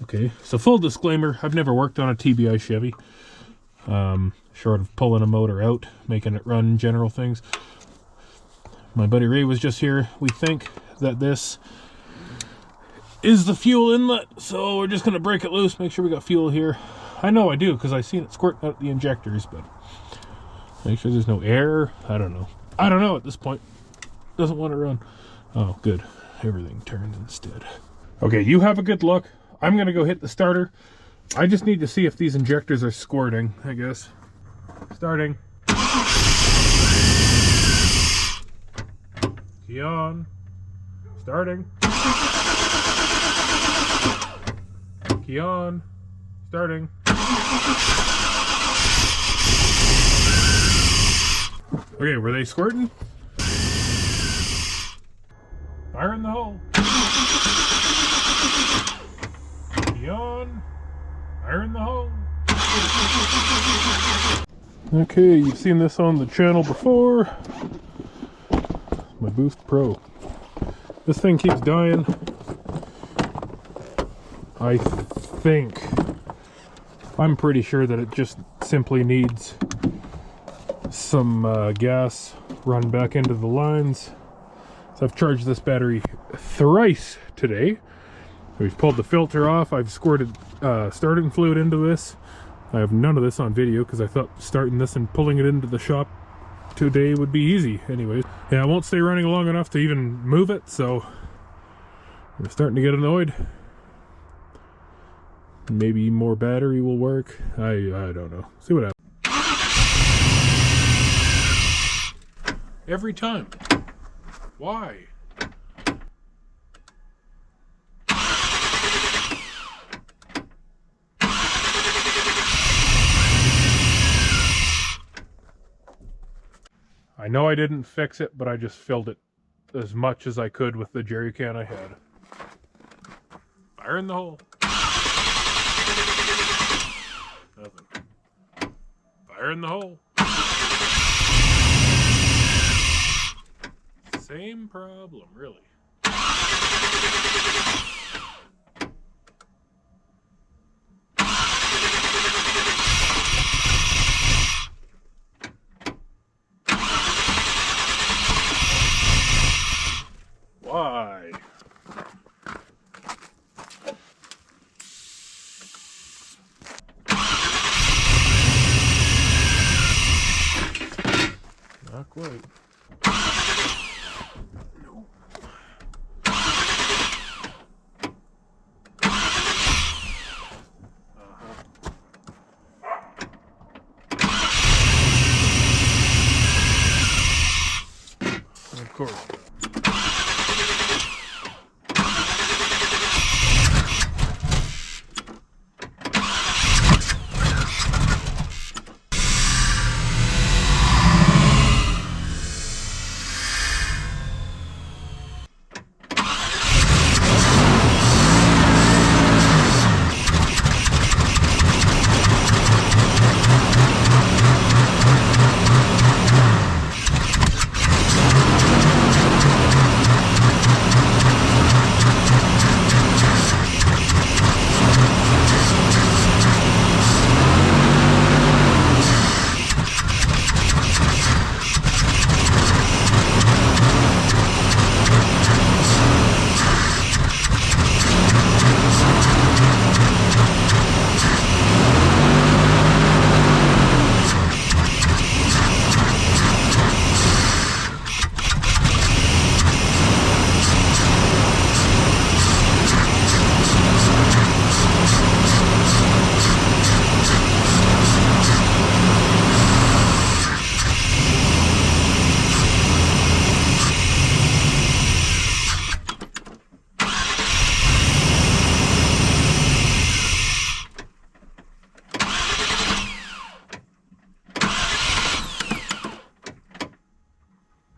okay, so full disclaimer, I've never worked on a TBI Chevy, short of pulling a motor out, making it run, general things. My buddy Ray was just here. We think that this is the fuel inlet, so we're just going to break it loose, make sure we got fuel here. I know I do, because I've seen it squirting out the injectors, but make sure there's no air. I don't know at this point. Doesn't want to run. Oh, good. Everything turned instead. Okay, you have a good look. I'm going to go hit the starter. I just need to see if these injectors are squirting, I guess. Starting. Key on. Starting. Key on. Starting. Okay, were they squirting? Fire in the hole. Key on. Fire in the hole. Okay, you've seen this on the channel before. My Boost Pro. This thing keeps dying. I'm pretty sure that it just simply needs some gas run back into the lines. So I've charged this battery thrice today. We've pulled the filter off. I've squirted starting fluid into this. I have none of this on video because I thought starting this and pulling it into the shop today would be easy. Anyways, yeah, I won't stay running long enough to even move it, so I'm starting to get annoyed. Maybe more battery will work. I don't know. See what happens. Every time. Why? I know I didn't fix it, but I just filled it as much as I could with the jerry can I had. Fire in the hole. Nothing. Fire in the hole. Same problem, really. Why? Not quite. No. Of course.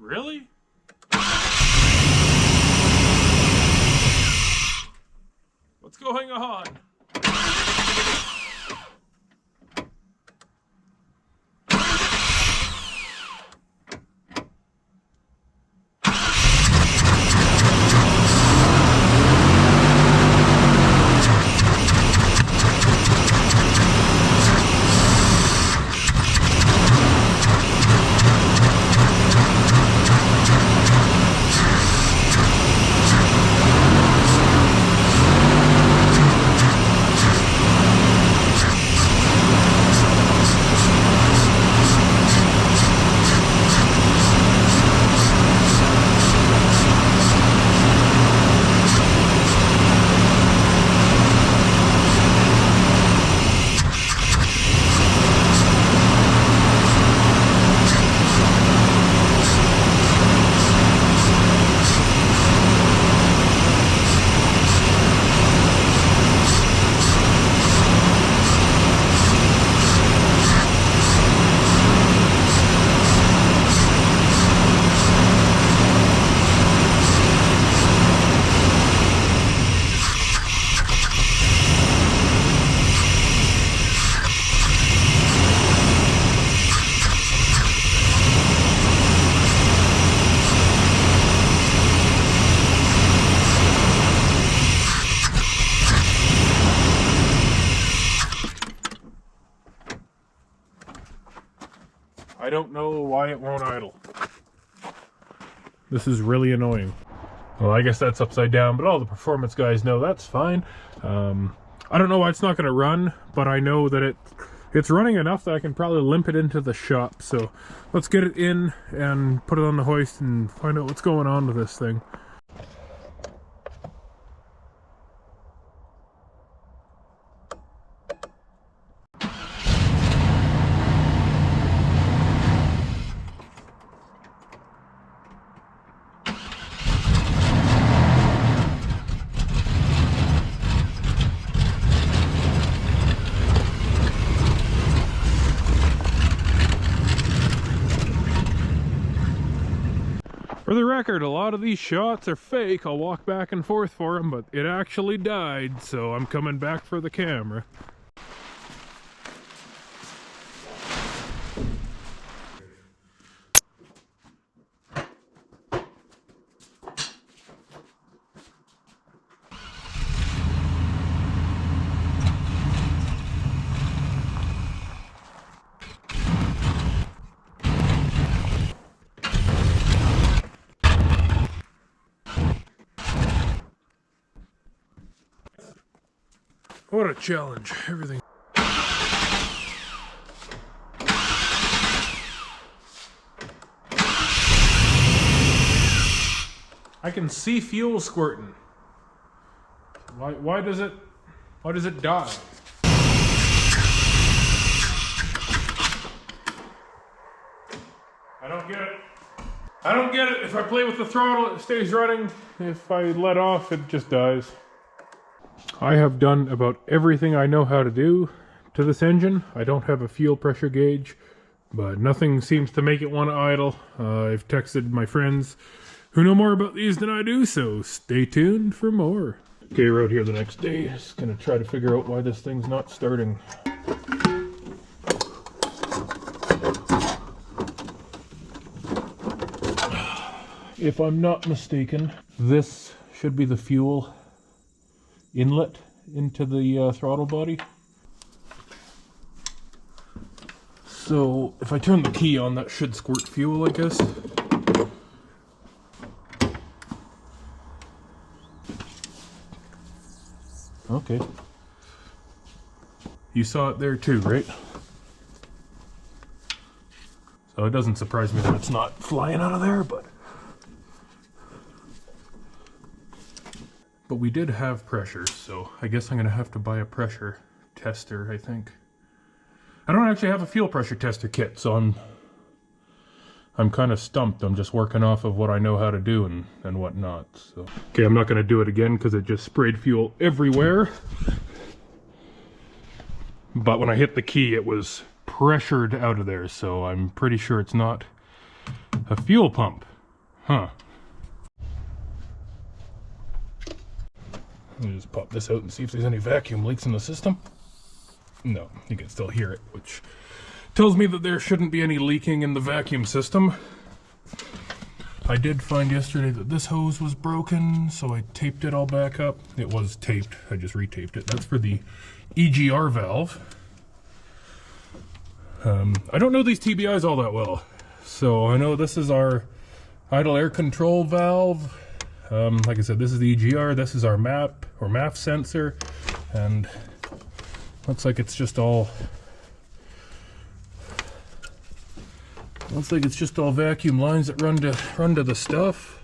Really? What's going on? I don't know why it won't idle. This is really annoying. Well, I guess that's upside down, but all the performance guys know that's fine. I don't know why it's not going to run, but I know that it's running enough that I can probably limp it into the shop. So let's get it in and put it on the hoist and find out what's going on with this thing. For the record, a lot of these shots are fake. I'll walk back and forth for them, but it actually died, so I'm coming back for the camera. What a challenge, everything. I can see fuel squirting. Why does it die? I don't get it. I don't get it. If I play with the throttle, it stays running. If I let off, it just dies. I have done about everything I know how to do to this engine. I don't have a fuel pressure gauge, but nothing seems to make it want to idle. I've texted my friends who know more about these than I do, so stay tuned for more. Okay, we're out here the next day. Just gonna try to figure out why this thing's not starting. If I'm not mistaken, this should be the fuel inlet into the throttle body. So if I turn the key on, that should squirt fuel, I guess. Okay. You saw it there too, right? So it doesn't surprise me that it's not flying out of there, but we did have pressure, so I guess I'm gonna have to buy a pressure tester, I think. I don't actually have a fuel pressure tester kit, so I'm kind of stumped. I'm just working off of what I know how to do and whatnot. So okay, I'm not gonna do it again because it just sprayed fuel everywhere. But when I hit the key, it was pressured out of there, so I'm pretty sure it's not a fuel pump. Huh. Let me just pop this out and see if there's any vacuum leaks in the system. No, you can still hear it, which tells me that there shouldn't be any leaking in the vacuum system. I did find yesterday that this hose was broken, so I taped it all back up. It was taped, I just retaped it. That's for the EGR valve. I don't know these TBIs all that well, so I know this is our idle air control valve. Like I said, this is the EGR, this is our MAP or MAF sensor, and looks like it's just all vacuum lines that run to the stuff.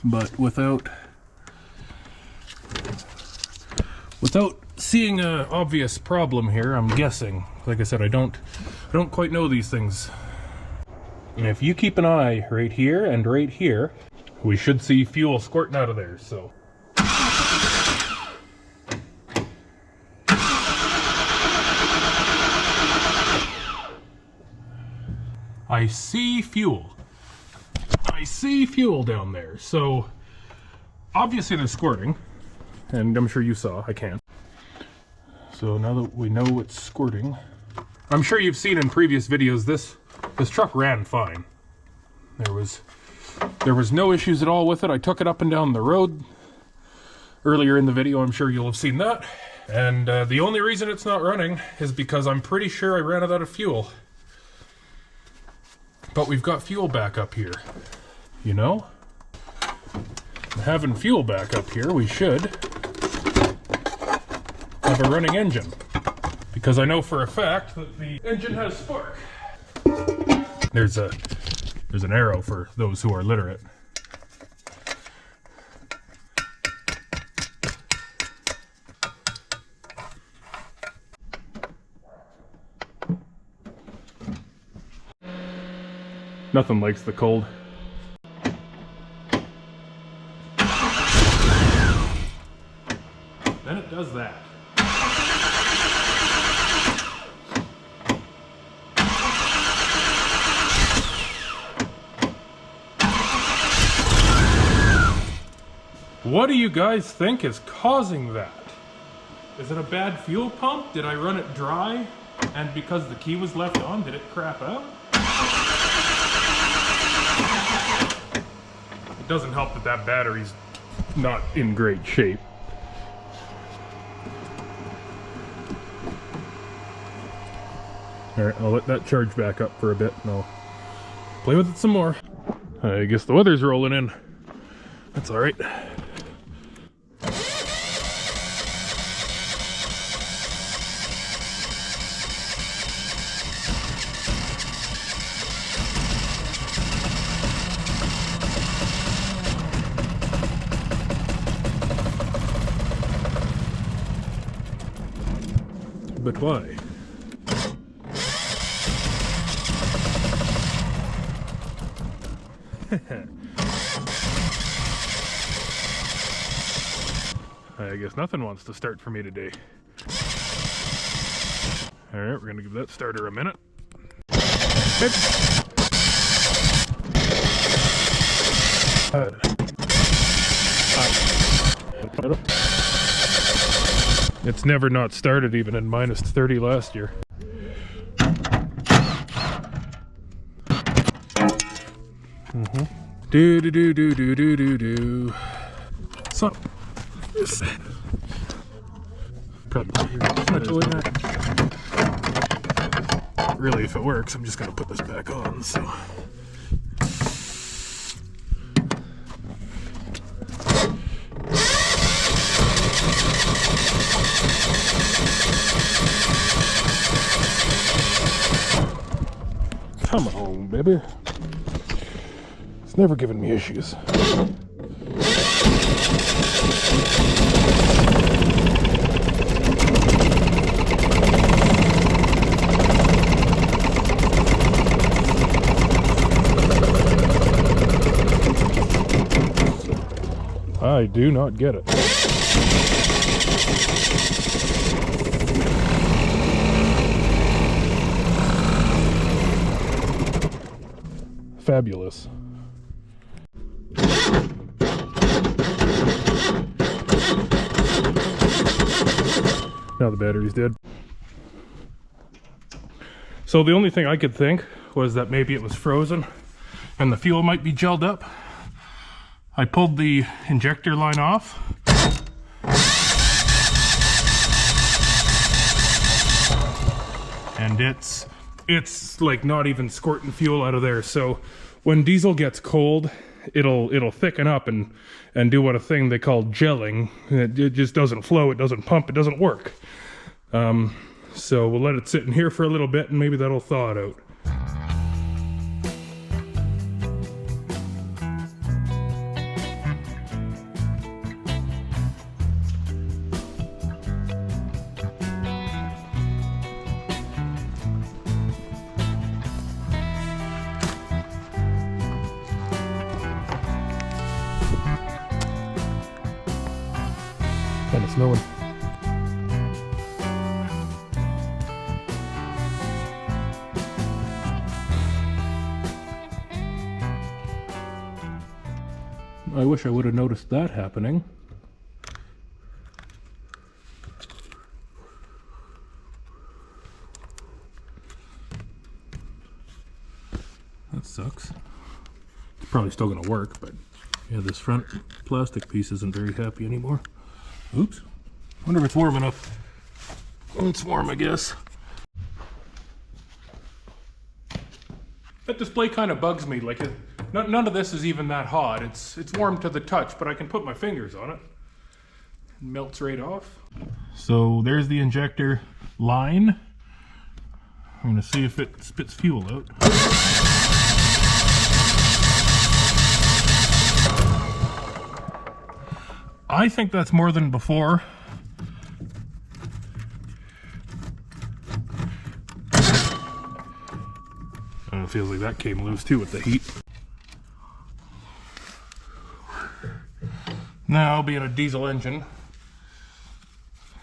But without seeing an obvious problem here, I'm guessing. Like I said, I don't quite know these things. And if you keep an eye right here and right here, we should see fuel squirting out of there, so. I see fuel. I see fuel down there, so obviously there's squirting, and I'm sure you saw, I can't. So now that we know it's squirting, I'm sure you've seen in previous videos this truck ran fine. There was no issues at all with it. I took it up and down the road earlier in the video. I'm sure you'll have seen that. And the only reason it's not running is because I'm pretty sure I ran it out of fuel. But we've got fuel back up here, you know? Having fuel back up here, we should have a running engine. Because I know for a fact that the engine has spark. There's an arrow for those who are literate. Nothing likes the cold. Then it does that. What do you guys think is causing that? Is it a bad fuel pump? Did I run it dry? And because the key was left on, did it crap out? It doesn't help that that battery's not in great shape. Alright, I'll let that charge back up for a bit and I'll play with it some more. I guess the weather's rolling in. That's alright. But why? I guess nothing wants to start for me today. Alright, we're gonna give that starter a minute. It's never not started even in minus 30 last year. Do do do do do do do do. So, this probably really, if it works, I'm just gonna put this back on. So. Come on, baby. It's never given me issues. I do not get it. fabulous. Now the battery's dead. So the only thing I could think was that maybe it was frozen and the fuel might be gelled up. I pulled the injector line off. And it's like not even squirting fuel out of there. So when diesel gets cold, it'll thicken up and do what a thing they call gelling. It just doesn't flow, it doesn't pump, it doesn't work. So we'll let it sit in here for a little bit and maybe that'll thaw it out. Kind of snowing. I wish I would have noticed that happening. That sucks. It's probably still gonna work, but yeah, this front plastic piece isn't very happy anymore. Oops. Wonder if it's warm enough. Well, it's warm, I guess. That display kind of bugs me. Like, none of this is even that hot. It's warm to the touch, but I can put my fingers on it. It melts right off. So there's the injector line. I'm gonna see if it spits fuel out. I think that's more than before. It feels like that came loose too with the heat. Now, being a diesel engine,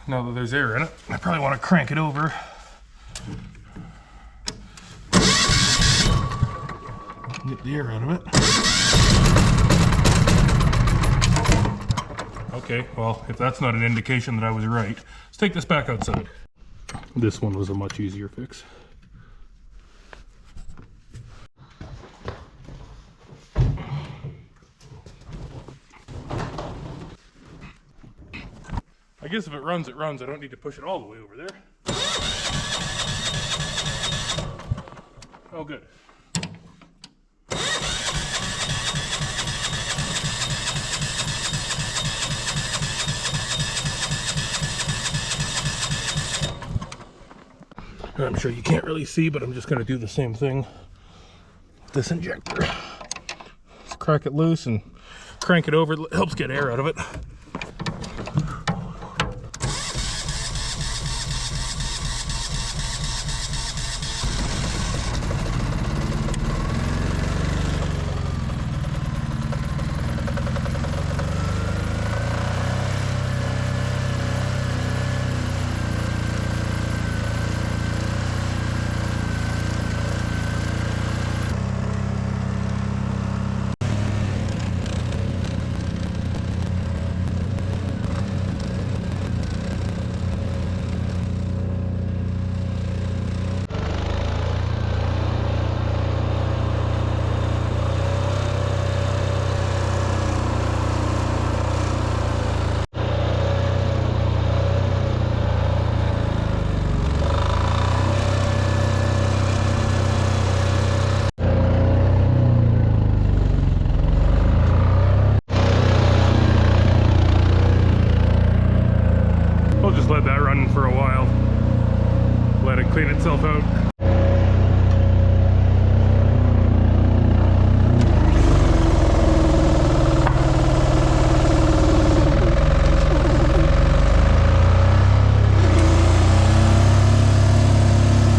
now that there's air in it, I probably want to crank it over. Get the air out of it. Okay, well, if that's not an indication that I was right, let's take this back outside. This one was a much easier fix. I guess if it runs, it runs. I don't need to push it all the way over there. Oh, good. I'm sure you can't really see, but I'm just going to do the same thing with this injector. Just crack it loose and crank it over. It helps get air out of it. Let that run for a while. Let it clean itself out.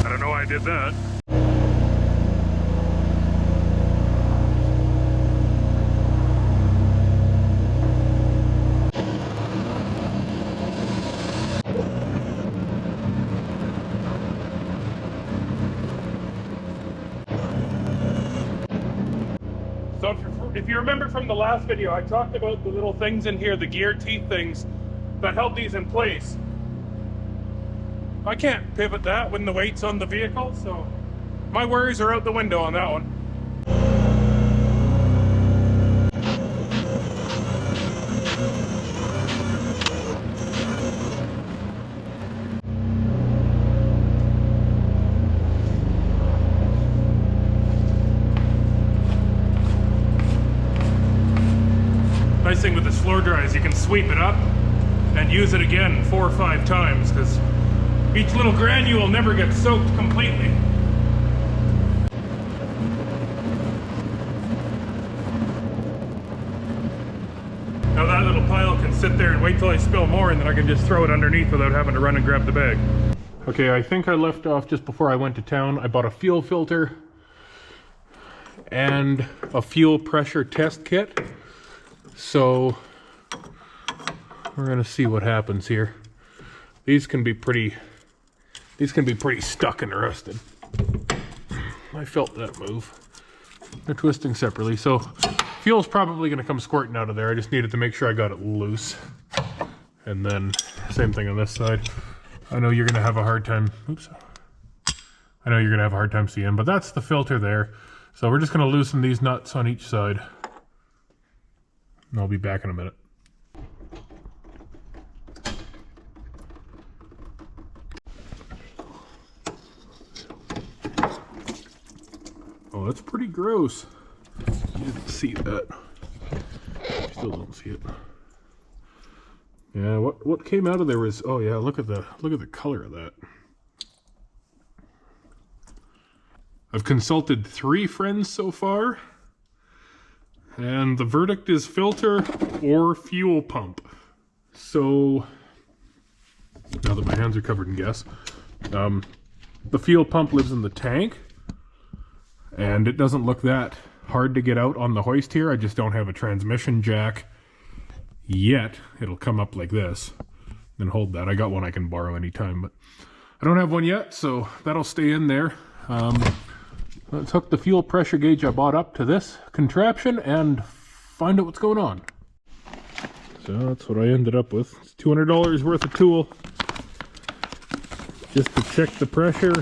I don't know why I did that. If you remember from the last video, I talked about the little things in here, the gear teeth things that held these in place. I can't pivot that when the weight's on the vehicle, so my worries are out the window on that one. Nice thing with this floor dry is you can sweep it up and use it again 4 or 5 times, because each little granule never gets soaked completely. Now that little pile can sit there and wait till I spill more, and then I can just throw it underneath without having to run and grab the bag. Okay, I think I left off just before I went to town. I bought a fuel filter and a fuel pressure test kit. So we're gonna see what happens here. These can be pretty stuck and rusted. I felt that move. They're twisting separately, so fuel's probably gonna come squirting out of there. I just needed to make sure I got it loose. And then same thing on this side. I know you're gonna have a hard time. Oops. I know you're gonna have a hard time seeing, but that's the filter there. So we're just gonna loosen these nuts on each side. And I'll be back in a minute. Oh, that's pretty gross. You didn't see that. Still don't see it. Yeah, what came out of there was, oh yeah, look at the color of that. I've consulted 3 friends so far, and the verdict is filter or fuel pump. So now that my hands are covered in gas, the fuel pump lives in the tank, and it doesn't look that hard to get out on the hoist here. I just don't have a transmission jack yet. It'll come up like this, then hold that. I got one I can borrow anytime, but I don't have one yet, so that'll stay in there. Let's hook the fuel pressure gauge I bought up to this contraption and find out what's going on. So that's what I ended up with. It's $200 worth of tool just to check the pressure.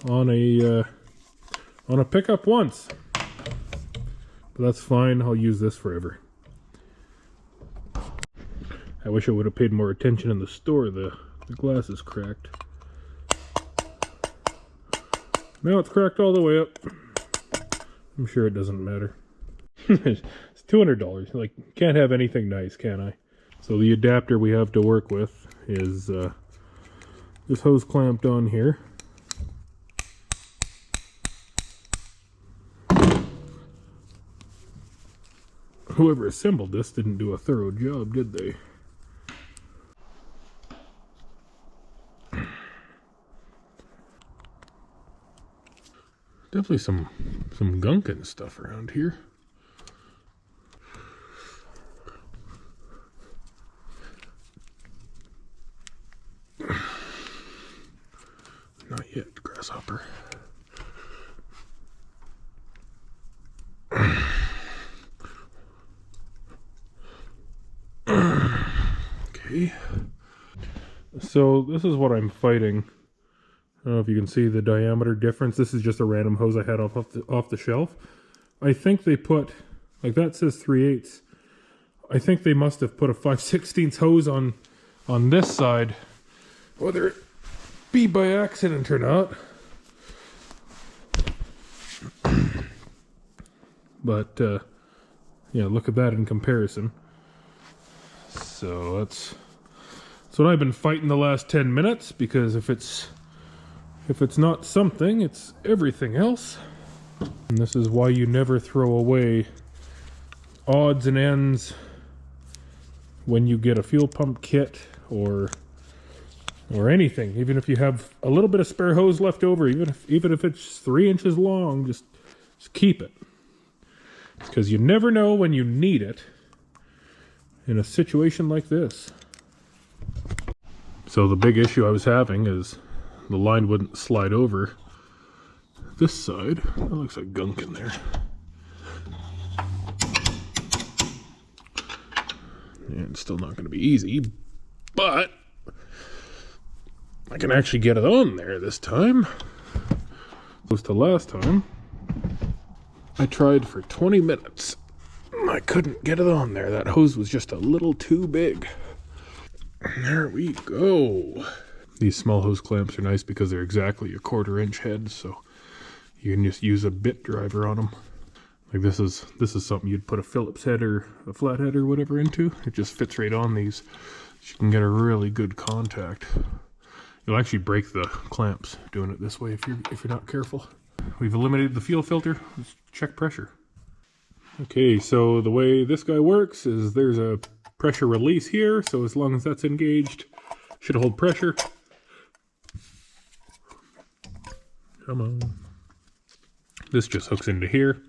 On a pickup once. But that's fine, I'll use this forever. I wish I would have paid more attention in the store. The glass is cracked. Now it's cracked all the way up. I'm sure it doesn't matter. It's $200. Like, can't have anything nice, can I? So the adapter we have to work with is this hose clamped on here. Whoever assembled this didn't do a thorough job, did they? Definitely some gunk and stuff around here. Not yet, grasshopper. Okay. So this is what I'm fighting. I don't know if you can see the diameter difference. This is just a random hose I had off the shelf. I think they put, like that says 3/8. I think they must have put a 5/16 hose on this side, whether it be by accident or not. But yeah, look at that in comparison. So that's what I've been fighting the last 10 minutes, because if it's not something, it's everything else. And this is why you never throw away odds and ends when you get a fuel pump kit or anything. Even if you have a little bit of spare hose left over, even if it's 3 inches long, just keep it. Because you never know when you need it in a situation like this. So the big issue I was having is the line wouldn't slide over this side. That looks like gunk in there. And it's still not going to be easy, but I can actually get it on there this time. Close to last time. I tried for 20 minutes. I couldn't get it on there. That hose was just a little too big. There we go. These small hose clamps are nice because they're exactly a 1/4 inch head, so you can just use a bit driver on them. Like this is something you'd put a Phillips head or a flathead or whatever into. It just fits right on these. So you can get a really good contact. You'll actually break the clamps doing it this way if you're not careful. We've eliminated the fuel filter. Let's check pressure. Okay, so the way this guy works is there's a pressure release here, so as long as that's engaged, should hold pressure. Come on. This just hooks into here.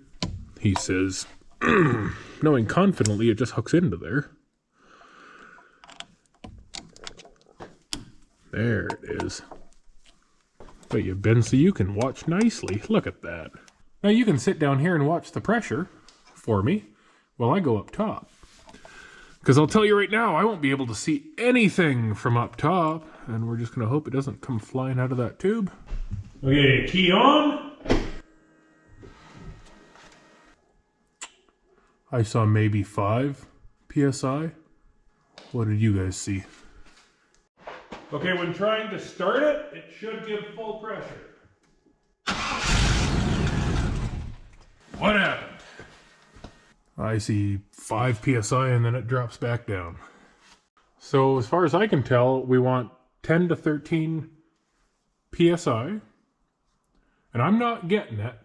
He says, knowing confidently it just hooks into there. There it is. But you bend so you can watch nicely. Look at that. Now you can sit down here and watch the pressure for me while I go up top. Because I'll tell you right now, I won't be able to see anything from up top. And we're just going to hope it doesn't come flying out of that tube. Okay, key on. I saw maybe 5 PSI. What did you guys see? Okay, when trying to start it, it should give full pressure. What happened? I see 5 PSI and then it drops back down. So as far as I can tell, we want 10 to 13 PSI. And I'm not getting it.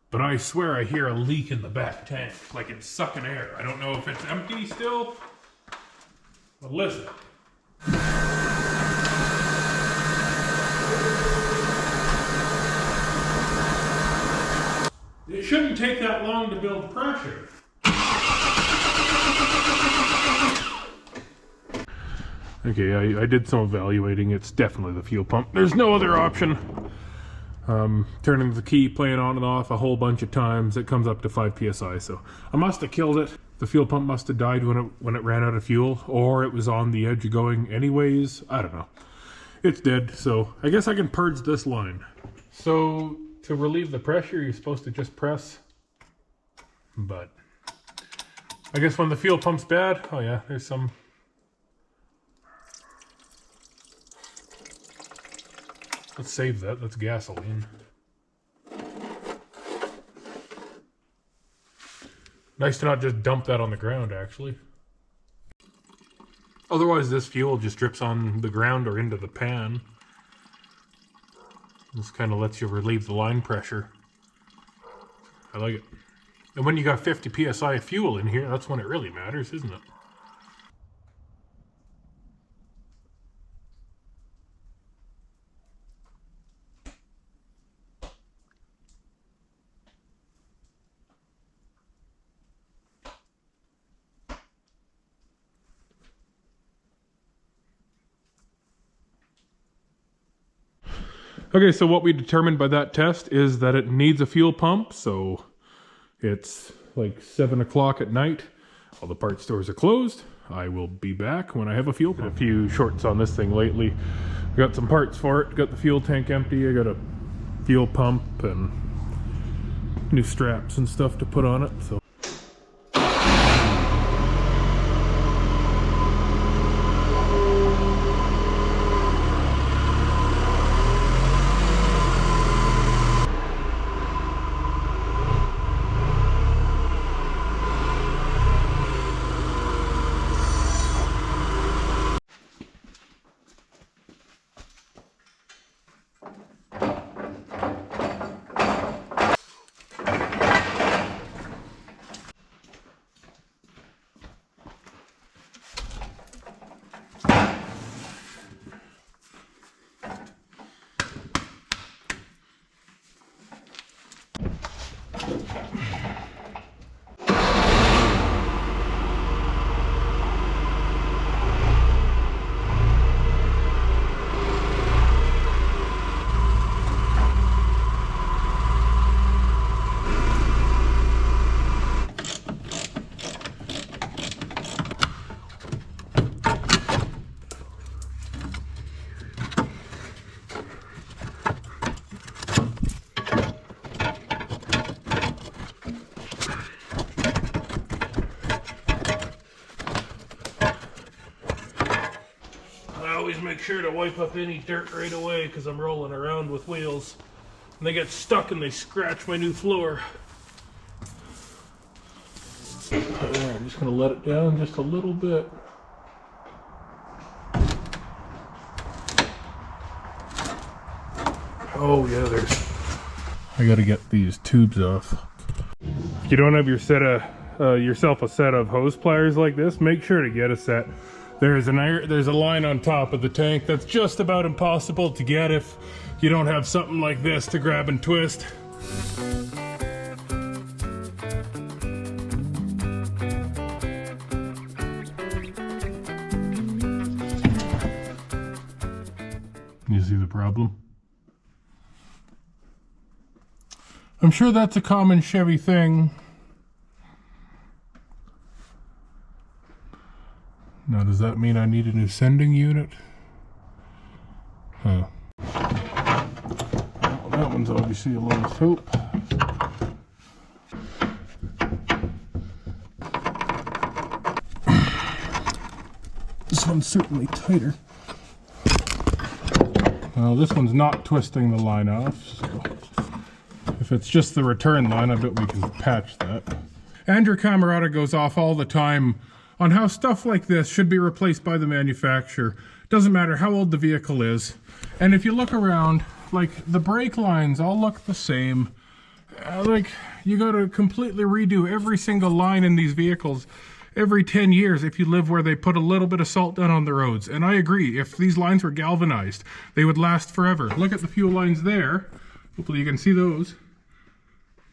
But I swear I hear a leak in the back tank, like it's sucking air. I don't know if it's empty still. But listen. It shouldn't take that long to build pressure. Okay, I did some evaluating. It's definitely the fuel pump. There's no other option. Turning the key, playing on and off a whole bunch of times, it comes up to 5 PSI. So I must have killed it. The fuel pump must have died when it ran out of fuel, or it was on the edge of going anyways. I don't know. It's dead, so I guess I can purge this line. So to relieve the pressure, you're supposed to just press. But I guess when the fuel pump's bad, oh yeah, there's some. Let's save that. That's gasoline. Nice to not just dump that on the ground, actually. Otherwise, this fuel just drips on the ground or into the pan. This kind of lets you relieve the line pressure. I like it. And when you got 50 PSI of fuel in here, that's when it really matters, isn't it? Okay, so what we determined by that test is that it needs a fuel pump, so it's like 7 o'clock at night. All the parts stores are closed. I will be back when I have a fuel pump. A few shorts on this thing lately. I got some parts for it, got the fuel tank empty, I got a fuel pump and new straps and stuff to put on it. So. make sure to wipe up any dirt right away because I'm rolling around with wheels. And they get stuck and they scratch my new floor. I'm just going to let it down just a little bit. Oh yeah, I got to get these tubes off. If you don't have yourself a set of hose pliers like this, make sure to get a set. There's a line on top of the tank that's just about impossible to get if you don't have something like this to grab and twist. You see the problem? I'm sure that's a common Chevy thing. Now, does that mean I need a new sending unit? Huh. Well, that one's obviously a lost hope. This one's certainly tighter. Well, this one's not twisting the line off, so if it's just the return line, I bet we can patch that. Andrew Camerata goes off all the time on how stuff like this should be replaced by the manufacturer. Doesn't matter how old the vehicle is. And if you look around, like, the brake lines all look the same. Like, you gotta completely redo every single line in these vehicles every 10 years if you live where they put a little bit of salt down on the roads. And I agree, if these lines were galvanized, they would last forever. Look at the fuel lines there. Hopefully you can see those.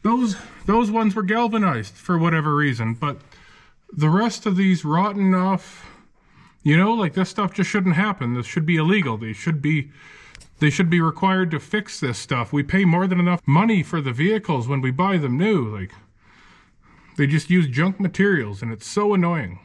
Those ones were galvanized for whatever reason, but the rest of these rotten off, you know, like, this stuff just shouldn't happen. This should be illegal. They should be required to fix this stuff. We pay more than enough money for the vehicles when we buy them new. Like, they just use junk materials, and it's so annoying.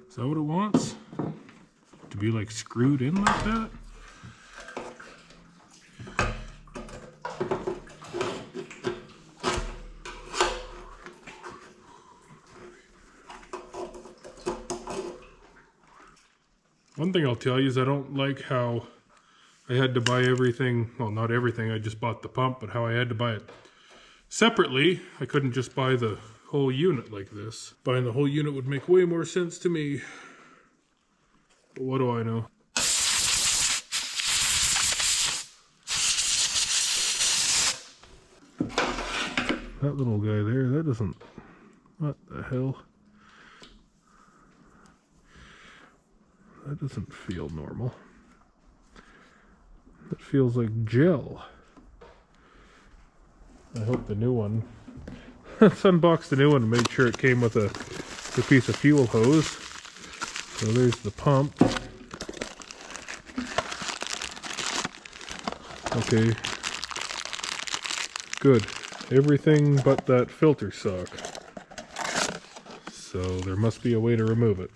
Is that what it wants? To be like screwed in like that? One thing I'll tell you is I don't like how I had to buy everything, well, not everything, I just bought the pump, but how I had to buy it separately. I couldn't just buy the whole unit like this. Buying the whole unit would make way more sense to me. But what do I know? That little guy there, that doesn't... What the hell? That doesn't feel normal. That feels like gel. I hope the new one... Let's unbox the new one and make sure it came with a piece of fuel hose. So there's the pump. Okay. Good. Everything but that filter sock. So there must be a way to remove it.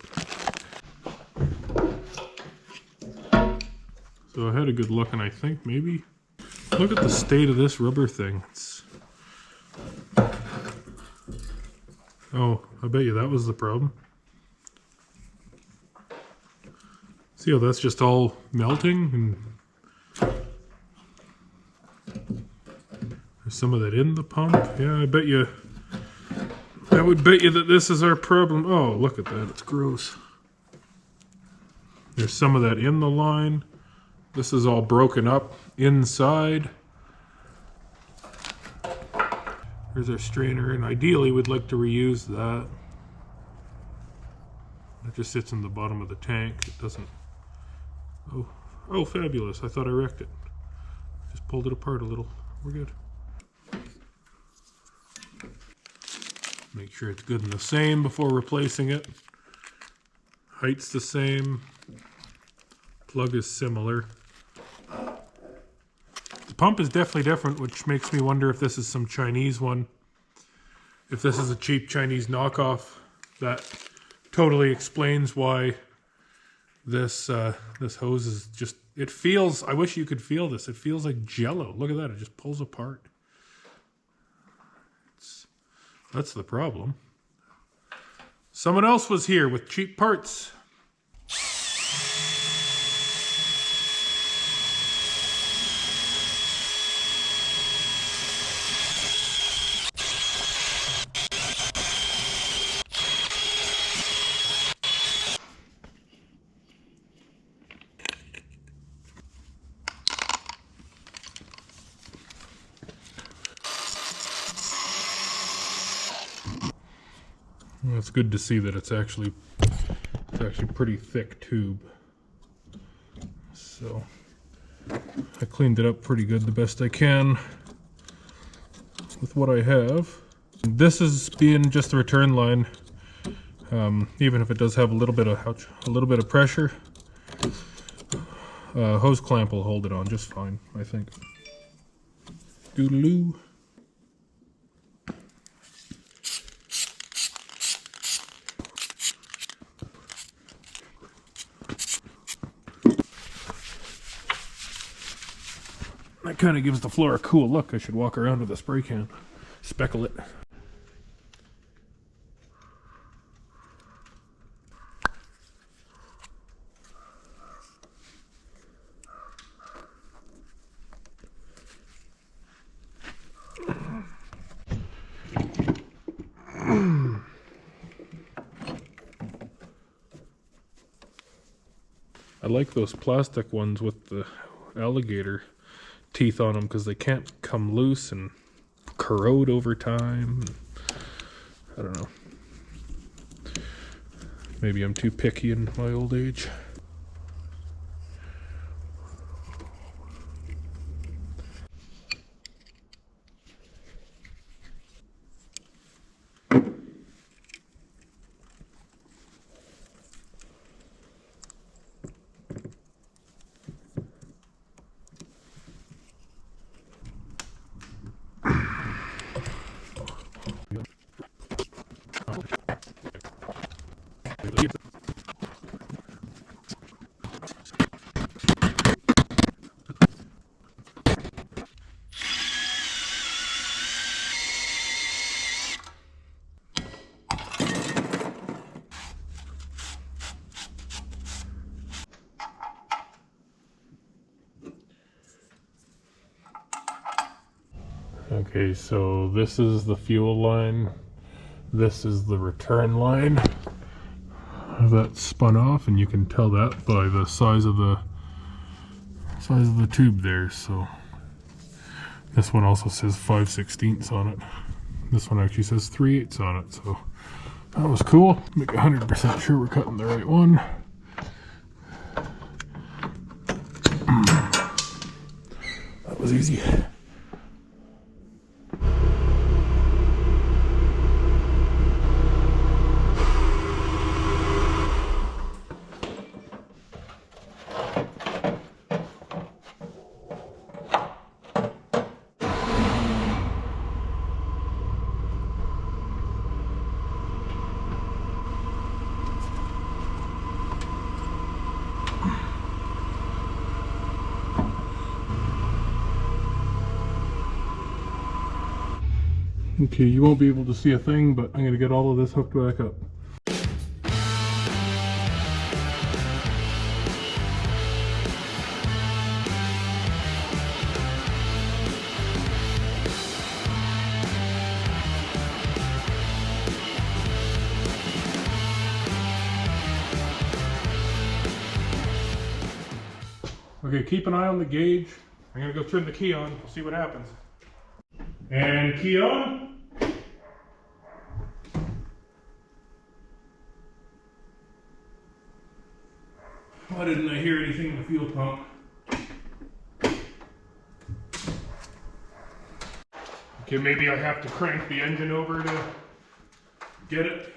So I had a good look, and I think maybe... Look at the state of this rubber thing. Oh, I bet you that was the problem. See how that's just all melting? And there's some of that in the pump. Yeah, I bet you... I would bet you that this is our problem. Oh, look at that. It's gross. There's some of that in the line. This is all broken up inside. Here's our strainer, and ideally we'd like to reuse that. It just sits in the bottom of the tank. It doesn't... Oh, fabulous. I thought I wrecked it. Just pulled it apart a little. We're good. Make sure it's good and the same before replacing it. Height's the same. Plug is similar. The pump is definitely different, which makes me wonder if this is some Chinese one. If this is a cheap Chinese knockoff, that totally explains why this this hose is just... It feels... I wish you could feel this. It feels like Jello. Look at that. It just pulls apart. That's the problem. Someone else was here with cheap parts. Well, it's good to see that it's actually pretty thick tube. So I cleaned it up pretty good, the best I can with what I have. This is being just the return line. Even if it does have a little bit of pressure, hose clamp will hold it on just fine, I think. Doodaloo. That kind of gives the floor a cool look. I should walk around with a spray can. Speckle it. I like those plastic ones with the alligator teeth on them because they can't come loose and corrode over time. I don't know. Maybe I'm too picky in my old age. Okay, so this is the fuel line. This is the return line. That's spun off, and you can tell that by the size of the tube there. So this one also says 5/16 on it. This one actually says 3/8 on it, so that was cool. Make 100% sure we're cutting the right one. That was easy. Okay, you won't be able to see a thing, but I'm going to get all of this hooked back up. Okay, keep an eye on the gauge. I'm going to go turn the key on, see what happens. And key on. Why didn't I hear anything in the fuel pump? Okay, maybe I have to crank the engine over to get it.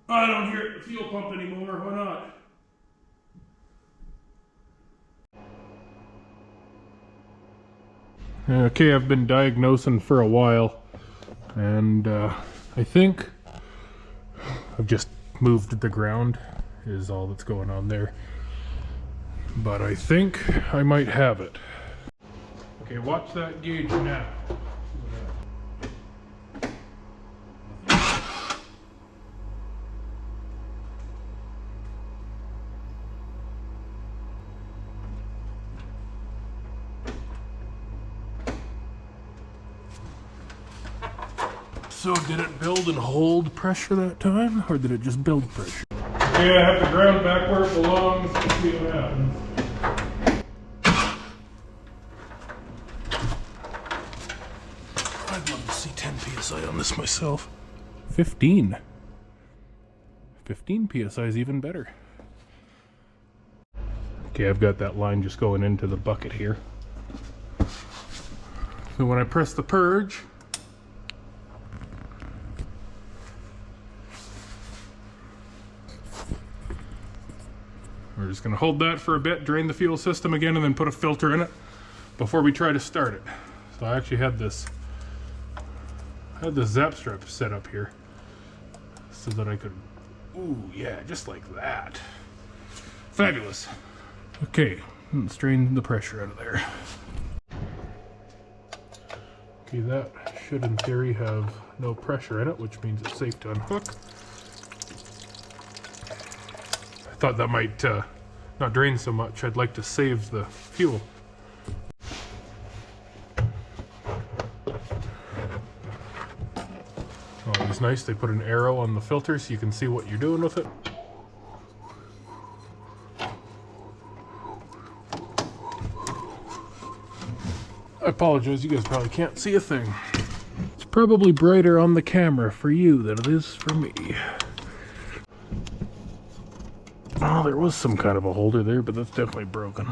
I don't hear the fuel pump anymore. Why not? Okay, I've been diagnosing for a while, and I think I've just moved the ground is all that's going on there. But I think I might have it. Okay, watch that gauge now. So did it build and hold pressure that time, or did it just build pressure? Okay, I have the ground back where it belongs. Let's see what happens. I'd love to see 10 psi on this myself. 15. 15 psi is even better. Okay, I've got that line just going into the bucket here. So when I press the purge, we're just going to hold that for a bit, drain the fuel system again, and then put a filter in it before we try to start it. So I actually had this zap strap set up here so that I could, ooh yeah, just like that. Fabulous. Okay, let's drain the pressure out of there. Okay, that should in theory have no pressure in it, which means it's safe to unhook. I thought that might not drain so much. I'd like to save the fuel. Oh, it's nice. They put an arrow on the filter so you can see what you're doing with it. I apologize, you guys probably can't see a thing. It's probably brighter on the camera for you than it is for me. Oh, there was some kind of a holder there, but that's definitely broken.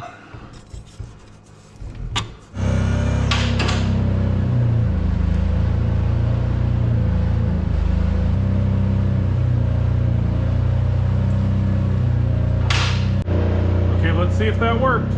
Okay, let's see if that worked.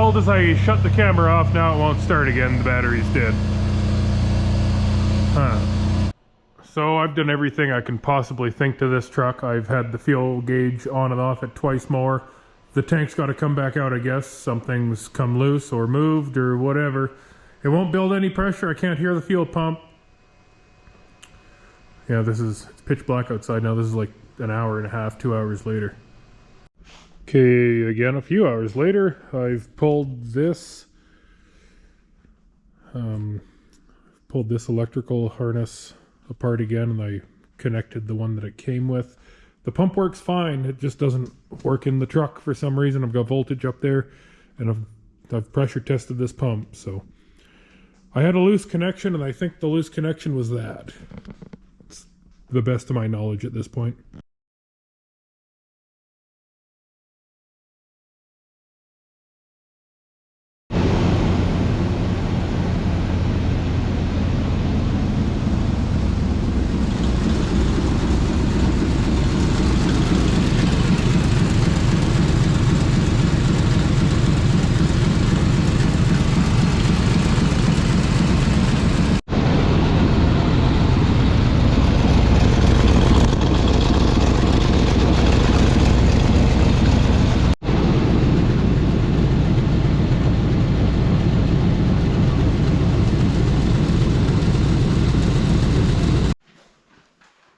told as I shut the camera off, now it won't start again, the battery's dead. Huh. So I've done everything I can possibly think to this truck. I've had the fuel gauge on and off it twice more. The tank's got to come back out, I guess. Something's come loose or moved or whatever. It won't build any pressure. I can't hear the fuel pump. Yeah, it's pitch black outside now. This is like an hour and a half, 2 hours later. Okay, again, a few hours later, I've pulled this electrical harness apart again, and I connected the one that it came with. The pump works fine, it just doesn't work in the truck for some reason. I've got voltage up there, and I've pressure tested this pump, so I had a loose connection, and I think the loose connection was that. It's the best of my knowledge at this point.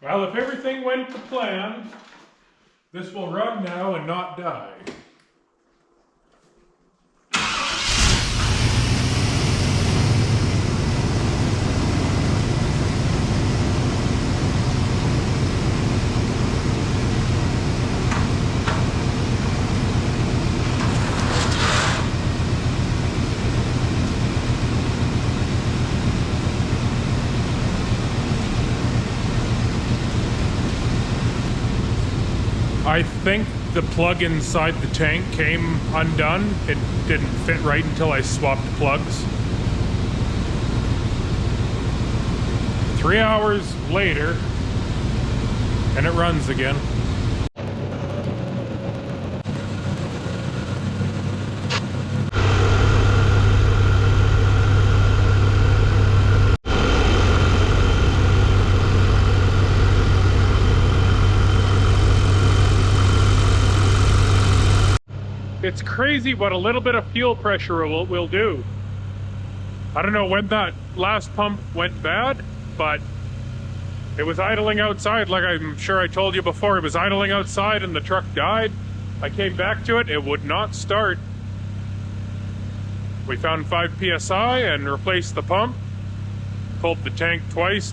Well, if everything went to plan, this will run now and not die. I think the plug inside the tank came undone. It didn't fit right until I swapped plugs. 3 hours later, and it runs again. It's crazy what a little bit of fuel pressure will do. I don't know when that last pump went bad, but it was idling outside, like I'm sure I told you before. It was idling outside and the truck died. I came back to it, it would not start. We found 5 psi and replaced the pump. Pulled the tank twice.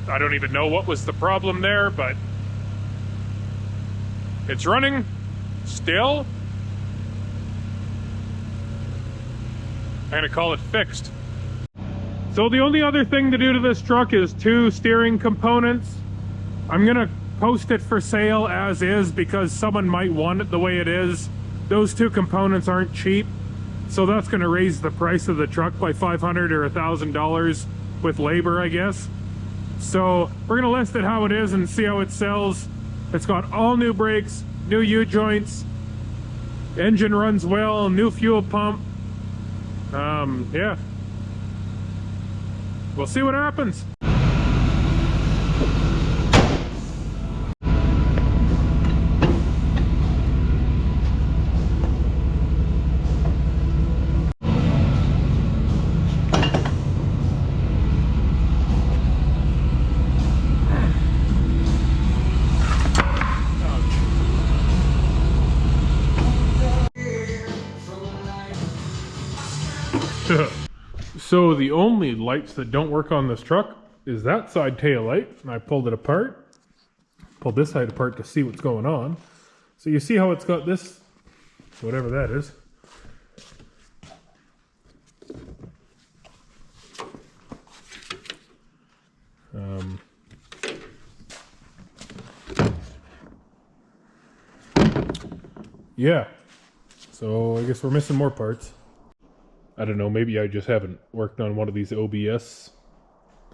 I don't even know what was the problem there, but it's running still. I'm gonna call it fixed. So the only other thing to do to this truck is 2 steering components. I'm gonna post it for sale as is because someone might want it the way it is. Those 2 components aren't cheap, so that's gonna raise the price of the truck by $500 or $1,000 with labor, I guess. So we're gonna list it how it is and see how it sells. It's got all new brakes, new U-joints, engine runs well, new fuel pump. Yeah. We'll see what happens. So the only lights that don't work on this truck is that side tail light, and I pulled it apart. Pulled this side apart to see what's going on. So you see how it's got this, whatever that is. Yeah, so I guess we're missing more parts. I don't know, maybe I just haven't worked on one of these OBS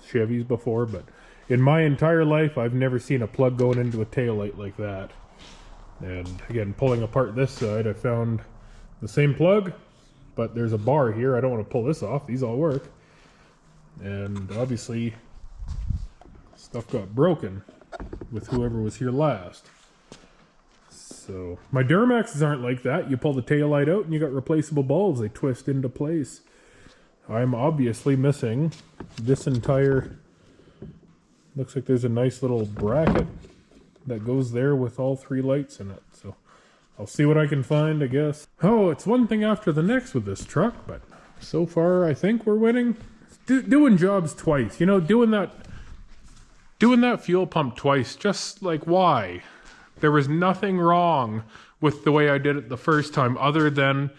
Chevys before, but in my entire life, I've never seen a plug going into a taillight like that. And again, pulling apart this side, I found the same plug, but there's a bar here. I don't want to pull this off. These all work. And obviously stuff got broken with whoever was here last. So my Duramaxes aren't like that. You pull the tail light out and you got replaceable bulbs. They twist into place. I'm obviously missing this entire, looks like there's a nice little bracket that goes there with all 3 lights in it. So I'll see what I can find, I guess. Oh, it's one thing after the next with this truck, but so far I think we're winning. Doing jobs twice, you know, doing that fuel pump twice, just like, why? There was nothing wrong with the way I did it the first time, other than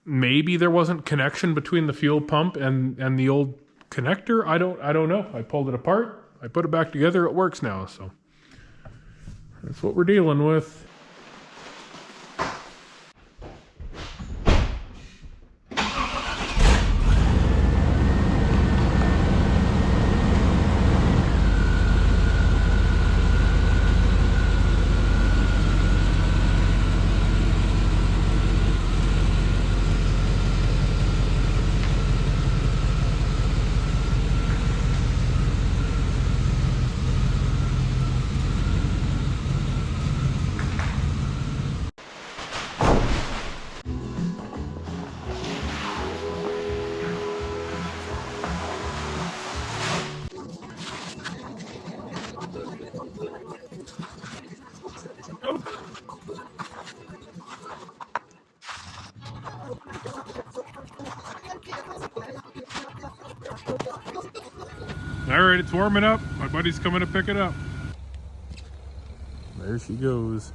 maybe there wasn't connection between the fuel pump and the old connector. I don't know. I pulled it apart. I put it back together. It works now. So that's what we're dealing with. All right, it's warming up. My buddy's coming to pick it up. There she goes.